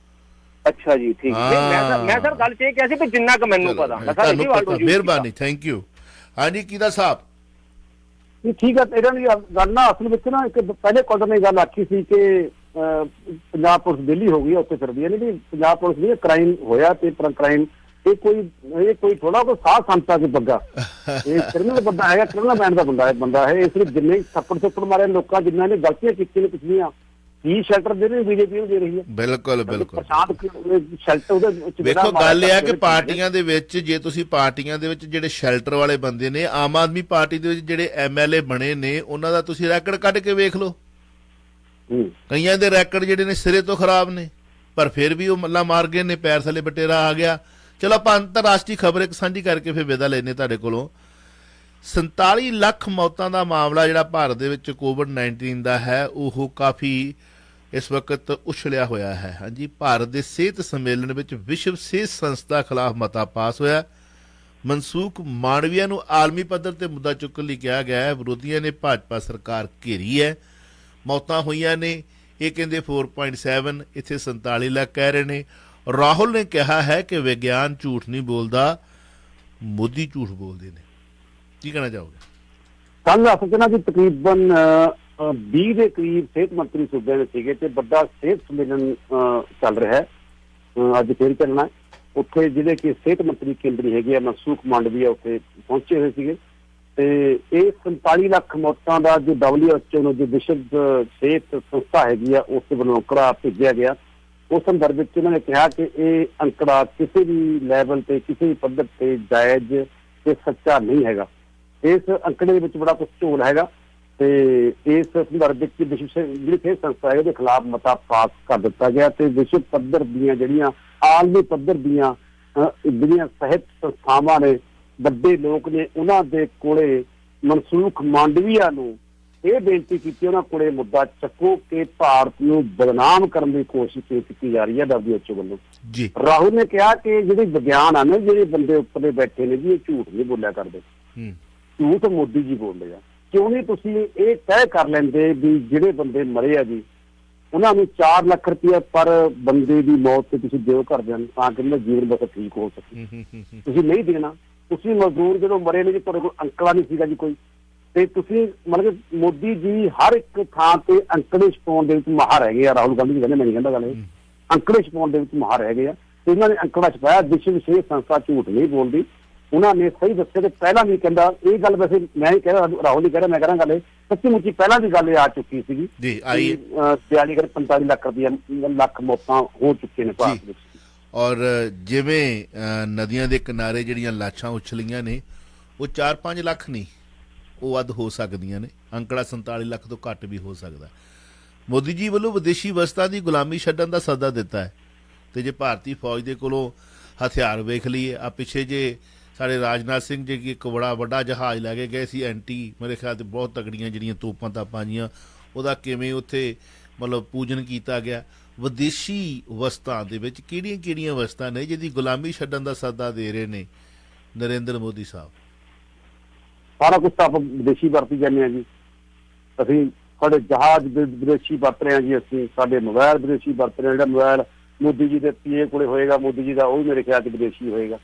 ਅੱਛਾ ਜੀ, ਠੀਕ ਹੈ। ਮੈਂ ਸਰ ਗੱਲ ਇਹ ਕਿਹਾ ਸੀ ਕਿ ਜਿੰਨਾ ਕੁ ਮੈਨੂੰ ਪਤਾ। ਮਿਹਰਬਾਨੀ, ਥੈਂਕ ਯੂ। ਹਾਂਜੀ ਕੀਦਾ ਸਾਹਿਬ। ਠੀਕ ਹੈ, ਇਹਨਾਂ ਦੀ ਗੱਲ ਨਾ ਅਸਲ ਵਿੱਚ ਨਾ ਇੱਕ ਪਹਿਲੇ ਕਾਲਰ ਨੇ ਗੱਲ ਆਖੀ ਸੀ ਕਿ ਪੰਜਾਬ ਪੁਲਿਸ ਦਿੱਲੀ ਹੋ ਗਈ, ਉੱਥੇ ਫਿਰਦੀ ਹੈ। ਨਹੀਂ, ਪੰਜਾਬ ਪੁਲਿਸ ਨਹੀਂ, ਕ੍ਰਾਈਮ ਹੋਇਆ ਤੇ ਕ੍ਰਾਈਮ ਇਹ ਕੋਈ ਥੋੜਾ ਕੋਈ ਸਾਧ ਸੰਤਾ ਦੇ ਬੰਦਾ, ਇਹ ਕ੍ਰਿਮੀਨਲ ਬੰਦਾ ਹੈਗਾ, ਕ੍ਰਿਮੀਨਲ ਮੈਨ ਦਾ ਬੰਦਾ ਹੈ। ਇਸ ਲਈ ਜਿੰਨੇ ਥੱਪੜ ਮਾਰੇ ਲੋਕਾਂ ਜਿਨ੍ਹਾਂ ਨੇ ਗਲਤੀਆਂ ਕੀਤੀਆਂ ਨੇ ਪਿਛਲੀਆਂ, ਕੀ ਸ਼ੈਲਟਰ ਦੇ ਰਹੇ ਬੀਜੇਪੀ ਨੂੰ ਦੇ ਰਹੀ ਹੈ। ਬਿਲਕੁਲ ਸ਼ੈਲਟਰ ਉਹਦੇ ਵਿੱਚ ਵੇਖੋ ਗੱਲ ਇਹ ਆ ਕਿ ਪਾਰਟੀਆਂ ਦੇ ਵਿੱਚ ਜੇ ਤੁਸੀਂ ਪਾਰਟੀਆਂ ਦੇ ਵਿੱਚ ਜਿਹੜੇ ਸ਼ੈਲਟਰ ਵਾਲੇ ਬੰਦੇ ਨੇ, ਆਮ ਆਦਮੀ ਪਾਰਟੀ ਦੇ ਵਿੱਚ ਜਿਹੜੇ ਐਮਐਲਏ ਬਣੇ ਨੇ ਉਹਨਾਂ ਦਾ ਤੁਸੀਂ ਰੈਕਡ ਕੱਢ ਕੇ ਵੇਖ ਲਓ। ਕਈਆਂ ਦੇ ਰੈਕਡ ਜਿਹੜੇ ਨੇ ਸਿਰੇ ਤੋਂ ਖਰਾਬ ਨੇ, ਪਰ ਫਿਰ ਵੀ ਉਹ ਮੱਲਾ ਮਾਰ ਗਏ ਨੇ, ਪੈਰ ਥੱਲੇ ਬਟੇਰਾ ਆ ਗਿਆ। ਚਲੋ ਆਪਾਂ ਅੰਤਰਰਾਸ਼ਟਰੀ ਖਬਰ ਇੱਕ ਸਾਂਝੀ ਕਰਕੇ ਫਿਰ ਵਿਦਾ ਲੈਨੇ ਤੁਹਾਡੇ ਕੋਲੋਂ। 47 ਲੱਖ ਮੌਤਾਂ ਦਾ ਮਾਮਲਾ ਜਿਹੜਾ ਭਾਰਤ ਦੇ ਵਿੱਚ ਕੋਵਿਡ-19 ਦਾ ਹੈ ਉਹ ਕਾਫੀ ਇਸ ਵਕਤ ਉਛਲਿਆ ਹੋਇਆ ਹੈ। ਹਾਂਜੀ, ਭਾਰਤ ਦੇ ਸਿਹਤ ਸੰਮੇਲਨ ਵਿੱਚ ਵਿਸ਼ਵ ਸਿਹਤ ਸੰਸਥਾ ਖਿਲਾਫ ਮਤਾ ਪਾਸ ਹੋਇਆ। ਮਨਸੂਖ ਮਾਂਡਵੀਆ ਨੂੰ ਆਲਮੀ ਪੱਧਰ ਤੇ ਮੁੱਦਾ ਚੁੱਕਣ ਲਈ ਕਿਹਾ ਗਿਆ ਹੈ। ਵਿਰੋਧੀਆਂ ਨੇ ਭਾਜਪਾ ਸਰਕਾਰ ਘੇਰੀ ਹੈ। ਮੌਤਾਂ ਹੋਈਆਂ ਨੇ, ਇਹ ਕਹਿੰਦੇ 4.7, ਇੱਥੇ 47 ਲੱਖ ਕਹਿ ਰਹੇ ਨੇ। ਰਾਹੁਲ ਨੇ ਕਿਹਾ ਹੈ ਕਿ ਵਿਗਿਆਨ ਝੂਠ ਨਹੀਂ ਬੋਲਦਾ, ਮੋਦੀ ਝੂਠ ਬੋਲਦੇ ਨੇ। ਕੀ ਕਹਿਣਾ ਚਾਹੋਗੇ? ਕੱਲ ਅਸਲ ਜੀ ਤਕਰੀਬਨ 20 ਦੇ ਕਰੀਬ ਸਿਹਤ ਮੰਤਰੀ ਸੂਬੇ ਦੇ ਸੀਗੇ ਤੇ ਵੱਡਾ ਸਿਹਤ ਸੰਮੇਲਨ ਚੱਲ ਰਿਹਾ ਹੈ, ਅੱਜ ਫਿਰ ਚੱਲਣਾ। ਉੱਥੇ ਜਿਹੜੇ ਕਿ ਸਿਹਤ ਮੰਤਰੀ ਕੇਂਦਰੀ ਹੈਗੇ ਆ ਮਨਸੂਖ ਮਾਂਡਵੀਆ ਉੱਥੇ ਪਹੁੰਚੇ ਹੋਏ ਸੀਗੇ ਤੇ ਇਹ 47 ਲੱਖ ਮੌਤਾਂ ਦਾ ਜੋ WHO ਨੂੰ ਜੋ ਵਿਸ਼ਵ ਸਿਹਤ ਸੰਸਥਾ ਹੈਗੀ ਆ ਉਸ ਦੇ ਵੱਲੋਂ ਅੰਕੜਾ ਭੇਜਿਆ ਗਿਆ। ਉਸ ਸੰਦਰਭ ਵਿੱਚ ਉਹਨਾਂ ਨੇ ਕਿਹਾ ਕਿ ਇਹ ਅੰਕੜਾ ਕਿਸੇ ਵੀ ਲੈਵਲ ਤੇ ਕਿਸੇ ਵੀ ਪੱਧਰ ਤੇ ਜਾਇਜ਼ ਤੇ ਸੱਚਾ ਨਹੀਂ ਹੈਗਾ। ਇਸ ਅੰਕੜੇ ਦੇ ਵਿੱਚ ਬੜਾ ਕੁਝ ਝੋਲ ਹੈਗਾ ਤੇ ਇਸ ਸੰਦਰਭ ਵਿੱਚ ਵਿਸ਼ਵ ਜਿਹੜੀ ਸਿਹਤ ਸੰਸਥਾ ਹੈ ਉਹਦੇ ਖਿਲਾਫ ਮਤਾ ਪਾਸ ਕਰ ਦਿੱਤਾ ਗਿਆ ਤੇ ਵਿਸ਼ਵ ਪੱਧਰ ਦੀਆਂ ਜਿਹੜੀਆਂ ਆਲਮੀ ਪੱਧਰ ਦੀਆਂ ਜਿਹੜੀਆਂ ਸਿਹਤ ਸੰਸਥਾਵਾਂ ਨੇ, ਵੱਡੇ ਲੋਕ ਨੇ, ਉਹਨਾਂ ਦੇ ਕੋਲੇ ਮਨਸੂਖ ਮਾਂਡਵੀਆ ਨੂੰ ਇਹ ਬੇਨਤੀ ਕੀਤੀ, ਉਹਨਾਂ ਕੋਲੇ ਮੁੱਦਾ ਚੱਕੋ ਕਿ ਭਾਰਤ ਨੂੰ ਬਦਨਾਮ ਕਰਨ ਦੀ ਕੋਸ਼ਿਸ਼ ਕੀਤੀ ਜਾ ਰਹੀ ਹੈ WHO ਵੱਲੋਂ। ਰਾਹੁਲ ਨੇ ਕਿਹਾ ਕਿ ਜਿਹੜੇ ਵਿਗਿਆਨ ਆ ਨਾ, ਜਿਹੜੇ ਬੰਦੇ ਉੱਪਰ ਬੈਠੇ ਨੇ ਜੀ, ਇਹ ਝੂਠ ਨਹੀਂ ਬੋਲਿਆ ਕਰਦੇ, ਝੂਠ ਮੋਦੀ ਜੀ ਬੋਲਦੇ ਆ। ਕਿਉਂ ਨਹੀਂ ਤੁਸੀਂ ਇਹ ਤੈਅ ਕਰ ਲੈਂਦੇ ਵੀ ਜਿਹੜੇ ਬੰਦੇ ਮਰੇ ਆ ਜੀ ਉਹਨਾਂ ਨੂੰ 4 ਲੱਖ ਰੁਪਇਆ ਪਰ ਬੰਦੇ ਦੀ ਮੌਤ ਤੇ ਤੁਸੀਂ ਦਿਓ ਘਰਦਿਆਂ ਨੂੰ, ਤਾਂ ਕਿ ਉਹਨਾਂ ਦਾ ਜੀਵਨ ਬਸ ਠੀਕ ਹੋ ਸਕੇ। ਤੁਸੀਂ ਨਹੀਂ ਦੇਣਾ। ਤੁਸੀਂ ਮਜ਼ਦੂਰ ਜਦੋਂ ਮਰੇ ਨੇ ਜੀ, ਤੁਹਾਡੇ ਕੋਲ ਅੰਕੜਾ ਨਹੀਂ ਸੀਗਾ ਜੀ ਕੋਈ, ਤੇ ਤੁਸੀਂ ਮਤਲਬ ਕਿ ਮੋਦੀ ਜੀ ਹਰ ਇੱਕ ਥਾਂ ਤੇ ਅੰਕੜੇ ਛਪਾਉਣ ਦੇ ਵਿੱਚ ਮਾਹਰ ਹੈਗੇ ਆ। ਰਾਹੁਲ ਗਾਂਧੀ ਜੀ ਕਹਿੰਦੇ, ਮੈਂ ਨਹੀਂ ਕਹਿੰਦਾ ਗੱਲ ਇਹ, ਅੰਕੜੇ ਛਪਾਉਣ ਦੇ ਵਿੱਚ ਮਾਹਰ ਹੈਗੇ ਆ ਤੇ ਉਹਨਾਂ ਨੇ ਅੰਕੜਾ ਛਪਾਇਆ। ਵਿਸ਼ਵ ਸਿਹਤ ਸੰਸਥਾ ਝੂਠ ਨਹੀਂ ਬੋਲਦੀ, ਉਹਨਾਂ ਨੇ ਸਹੀ ਦੱਸਿਆ ਤੇ ਪਹਿਲਾਂ ਵੀ ਕਹਿੰਦਾ ਇਹ ਗੱਲ, ਵੈਸੇ ਮੈਂ ਹੀ ਕਹਿ ਰਿਹਾ, ਰਾਹੁਲ ਹੀ ਕਹਿ ਰਿਹਾ, ਮੈਂ ਕਹਾਂ ਗੱਲ ਇਹ ਸੱਚੀ ਮੁੱਚੀ ਪਹਿਲਾਂ ਵੀ ਗੱਲ ਇਹ ਆ ਚੁੱਕੀ ਸੀਗੀ। 45 ਲੱਖ ਮੌਤਾਂ ਹੋ ਚੁੱਕੀਆਂ ਨੇ ਭਾਰਤ ਵਿੱਚ। ਔਰ ਜਿਵੇਂ ਨਦੀਆਂ ਦੇ ਕਿਨਾਰੇ ਜਿਹੜੀਆਂ ਲਾਸ਼ਾਂ ਉਛਲੀਆਂ ਨੇ ਉਹ 4-5 ਲੱਖ ਨਹੀਂ, ਉਹ ਵੱਧ ਹੋ ਸਕਦੀਆਂ ਨੇ। ਅੰਕੜਾ 47 ਲੱਖ ਤੋਂ ਘੱਟ ਵੀ ਹੋ ਸਕਦਾ। ਮੋਦੀ ਜੀ ਵੱਲੋਂ ਵਿਦੇਸ਼ੀ ਵਸਤਾਂ ਦੀ ਗੁਲਾਮੀ ਛੱਡਣ ਦਾ ਸੱਦਾ ਦਿੱਤਾ ਹੈ ਤੇ ਜੇ ਭਾਰਤੀ ਫੌਜ ਦੇ ਕੋਲੋਂ ਹਥਿਆਰ ਵੇਖ ਲਈਏ, ਆ ਪਿੱਛੇ ਜੇ ਸਾਡੇ ਰਾਜਨਾਥ ਸਿੰਘ ਜੀ ਇੱਕ ਬੜਾ ਵੱਡਾ ਜਹਾਜ਼ ਲੈ ਕੇ ਗਏ ਸੀ, ਐਂਟੀ ਮੇਰੇ ਖਿਆਲ ਤੇ ਬਹੁਤ ਤਕੜੀਆਂ ਜਿਹੜੀਆਂ ਤੋਪਾਂ ਤਾਪਾਂ ਜੀਆਂ, ਉਹਦਾ ਕਿਵੇਂ ਉੱਥੇ ਮਤਲਬ ਪੂਜਨ ਕੀਤਾ ਗਿਆ। ਵਿਦੇਸ਼ੀ ਵਸਤਾਂ ਦੇ ਵਿੱਚ ਕਿਹੜੀਆਂ ਵਸਤਾਂ ਨੇ ਜਿਹਦੀ ਗੁਲਾਮੀ ਛੱਡਣ ਦਾ ਸੱਦਾ ਦੇ ਰਹੇ ਨੇ ਨਰਿੰਦਰ ਮੋਦੀ ਸਾਹਿਬ? ਸਾਰਾ ਕੁਛ ਤਾਂ ਆਪਾਂ ਵਿਦੇਸ਼ੀ ਵਰਤੀ ਜਾਂਦੇ ਹਾਂ ਜੀ। ਅਸੀਂ ਸਾਡੇ ਜਹਾਜ਼ ਵਿਦੇਸ਼ੀ ਵਰਤ ਰਹੇ ਹਾਂ ਜੀ, ਅਸੀਂ ਸਾਡੇ ਮੋਬਾਈਲ ਵਿਦੇਸ਼ੀ ਵਰਤ ਰਹੇ ਹਾਂ। ਜਿਹੜਾ ਮੋਬਾਈਲ ਮੋਦੀ ਜੀ ਦੇ ਪੀਏ ਕੋਲੇ ਹੋਏਗਾ, ਮੋਦੀ ਜੀ ਦਾ, ਉਹ ਵੀ ਮੇਰੇ ਖਿਆਲ 'ਚ ਵਿਦੇਸ਼ੀ ਹੋਏਗਾ।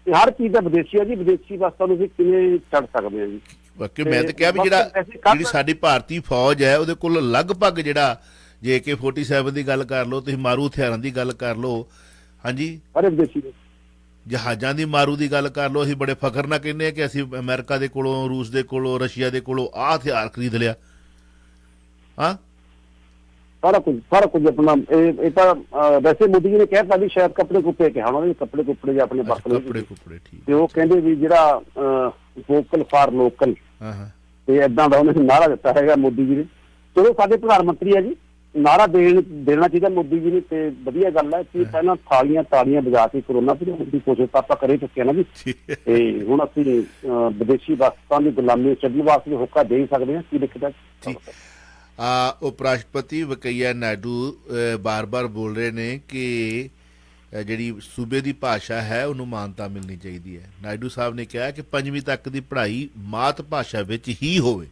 ਇਹ ਹਰ ਚੀਜ਼ ਦਾ ਵਿਦੇਸ਼ੀ ਆ ਜੀ। ਵਿਦੇਸ਼ੀ ਵਸਤਾਂ ਨੂੰ ਅਸੀਂ ਕਿਵੇਂ ਛੱਡ ਸਕਦੇ ਹਾਂ ਜੀ? ਬਾਕੀ ਮੈਂ ਤਾਂ ਕਿਹਾ ਵੀ ਜਿਹੜੀ ਸਾਡੀ ਭਾਰਤੀ ਫੌਜ ਹੈ ਉਹਦੇ ਕੋਲ ਲਗਭਗ ਜਿਹੜਾ ਜੇ AK-47 ਦੀ ਗੱਲ ਕਰ ਲਓ, ਤੁਸੀਂ ਮਾਰੂ ਹਥਿਆਰਾਂ ਦੀ ਗੱਲ ਕਰ ਲਓ, ਹਾਂਜੀ, ਸਾਰੇ ਵਿਦੇਸ਼ੀ ਜਹਾਜ਼ਾਂ ਦੀ ਮਾਰੂ ਦੀ ਗੱਲ ਕਰ ਲਓ, ਅਸੀਂ ਬੜੇ ਫਖਰ ਨਾਲ ਕਹਿੰਦੇ ਹਾਂ ਕਿ ਅਸੀਂ ਅਮਰੀਕਾ ਦੇ ਕੋਲੋਂ, ਰੂਸ ਦੇ ਕੋਲੋਂ, ਰਸ਼ੀਆ ਦੇ ਕੋਲੋਂ ਆਹ ਹਥਿਆਰ ਖਰੀਦ ਲਿਆ। ਹਾਂ, ਸਾਰਾ ਕੁਝ ਆਪਣਾ ਇਹ ਤਾਂ ਵੈਸੇ ਮੋਦੀ ਜੀ ਨੇ ਕਹਿਤਾ ਵੀ ਸ਼ਾਇਦ ਕੱਪੜੇ ਕੁੱਪੜੇ ਕਿਹਾ ਉਹਨਾਂ ਨੇ, ਕੱਪੜੇ ਕੁੱਪੜੇ ਜਾਂ ਆਪਣੇ ਵਰਤ ਕੱਪੜੇ ਠੀਕ, ਤੇ ਉਹ ਕਹਿੰਦੇ ਵੀ ਜਿਹੜਾ ਵੋਕਲ ਫਾਰ ਲੋਕਲ ਤੇ ਏਦਾਂ ਦਾ ਉਹਨੇ ਨਾਰਾ ਦਿੱਤਾ ਹੈਗਾ ਮੋਦੀ ਜੀ ਨੇ। ਚਲੋ ਸਾਡੇ ਪ੍ਰਧਾਨ ਮੰਤਰੀ ਆ ਜੀ, ਨਾਰਾ ਦੇਣਾ ਚਾਹੀਦਾ ਮੋਦੀ ਜੀ ਨੂੰ। ਤੇ ਵਧੀਆ ਗੱਲ ਹੈ ਕਿ ਪਹਿਲਾਂ ਤਾੜੀਆਂ ਵਜਾ ਕੇ ਕਰੋਨਾ ਭਜਾਉਣ ਦੀ ਕੋਸ਼ਿਸ਼ ਤਾਂ ਆਪਾਂ ਕਰੇ ਚੁੱਕੇ ਨਾ ਜੀ। ਤੇ ਹੁਣ ਅਸੀਂ ਵਿਦੇਸ਼ੀ ਵਸਤਾਂ ਦੀ ਗੁਲਾਮੀ ਛੱਡਣ ਵਾਸਤੇ ਹੋਕਾ ਦੇ ਹੀ ਸਕਦੇ ਹਾਂ। ਕੀ ਦਿੱਕਤ ਹੈ? ਉਪ ਰਾਸ਼ਟਰਪਤੀ ਵੈਂਕਈਆ ਨਾਇਡੂ ਬਾਰ-ਬਾਰ ਬੋਲ ਰਹੇ ਨੇ ਕਿ ਜਿਹੜੀ ਸੂਬੇ ਦੀ ਭਾਸ਼ਾ ਹੈ ਉਹਨੂੰ ਮਾਨਤਾ ਮਿਲਣੀ ਚਾਹੀਦੀ ਹੈ। ਨਾਇਡੂ ਸਾਹਿਬ ਨੇ ਕਿਹਾ ਕਿ 5ਵੀਂ ਤੱਕ ਦੀ ਪੜ੍ਹਾਈ ਮਾਤ ਭਾਸ਼ਾ ਵਿੱਚ ਹੀ ਹੋਵੇ।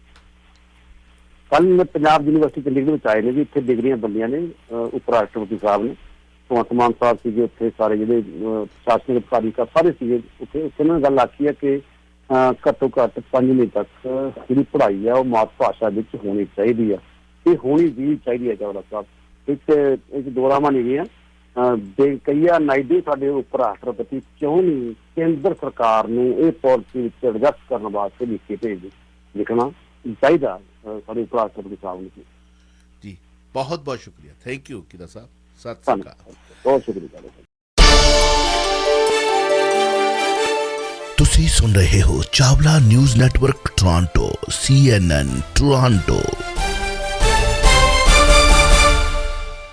ਕੱਲ ਪੰਜਾਬ ਯੂਨੀਵਰਸਿਟੀ ਚੰਡੀਗੜ੍ਹ ਵਿੱਚ ਆਏ ਨੇ ਜੀ, ਇੱਥੇ ਡਿਗਰੀਆਂ ਬੰਦੀਆਂ ਨੇ ਉਪ ਰਾਸ਼ਟਰਪਤੀ ਸਾਹਿਬ ਨੇ। ਭਗਵੰਤ ਮਾਨ ਸਾਹਿਬ ਸੀਗੇ ਉੱਥੇ, ਸਾਰੇ ਜਿਹੜੇ ਪ੍ਰਸ਼ਾਸਨਿਕ ਅਧਿਕਾਰੀ ਸਾਰੇ ਸੀਗੇ ਉੱਥੇ। ਉਹਨਾਂ ਨੇ ਗੱਲ ਆਖੀ ਹੈ ਕਿ ਘੱਟੋ ਘੱਟ 5ਵੀਂ ਤੱਕ ਜਿਹੜੀ ਪੜ੍ਹਾਈ ਆ ਉਹ ਮਾਤ ਭਾਸ਼ਾ ਵਿੱਚ ਹੋਣੀ ਚਾਹੀਦੀ ਆ। ਇਹ ਹੋਣੀ ਵੀ ਚਾਹੀਦੀ ਹੈ ਚਾਵਲਾ ਸਾਹਿਬ। ਇੱਕ ਦੋਰਾਵਾਂ ਨਹੀਂ ਗਈਆਂ। ਵੈਂਕਈਆ ਨਾਇਡੂ ਸਾਡੇ ਉਪ ਰਾਸ਼ਟਰਪਤੀ ਕਿਉਂ ਨਹੀਂ ਕੇਂਦਰ ਸਰਕਾਰ ਨੂੰ ਇਹ ਪਾਲਿਸੀ ਵਿੱਚ ਐਡਜਸਟ ਕਰਨ ਵਾਸਤੇ ਲਿਖਣਾ ਚਾਹੀਦਾ ਸਾਡੇ ਉਪ ਰਾਸ਼ਟਰਪਤੀ ਸਾਹਿਬ ਨੂੰ ਜੀ। ਬਹੁਤ ਬਹੁਤ ਸ਼ੁਕਰੀਆ। ਥੈਂਕ ਯੂ ਕਿਦਾ ਸਾਹਿਬ। ਸਤਿ ਸ਼੍ਰੀ ਅਕਾਲ। ਬਹੁਤ ਸ਼ੁਕਰੀਆ। ਤੁਸੀਂ ਸੁਣ ਰਹੇ ਹੋ Chawla news network Toronto CNN Toronto.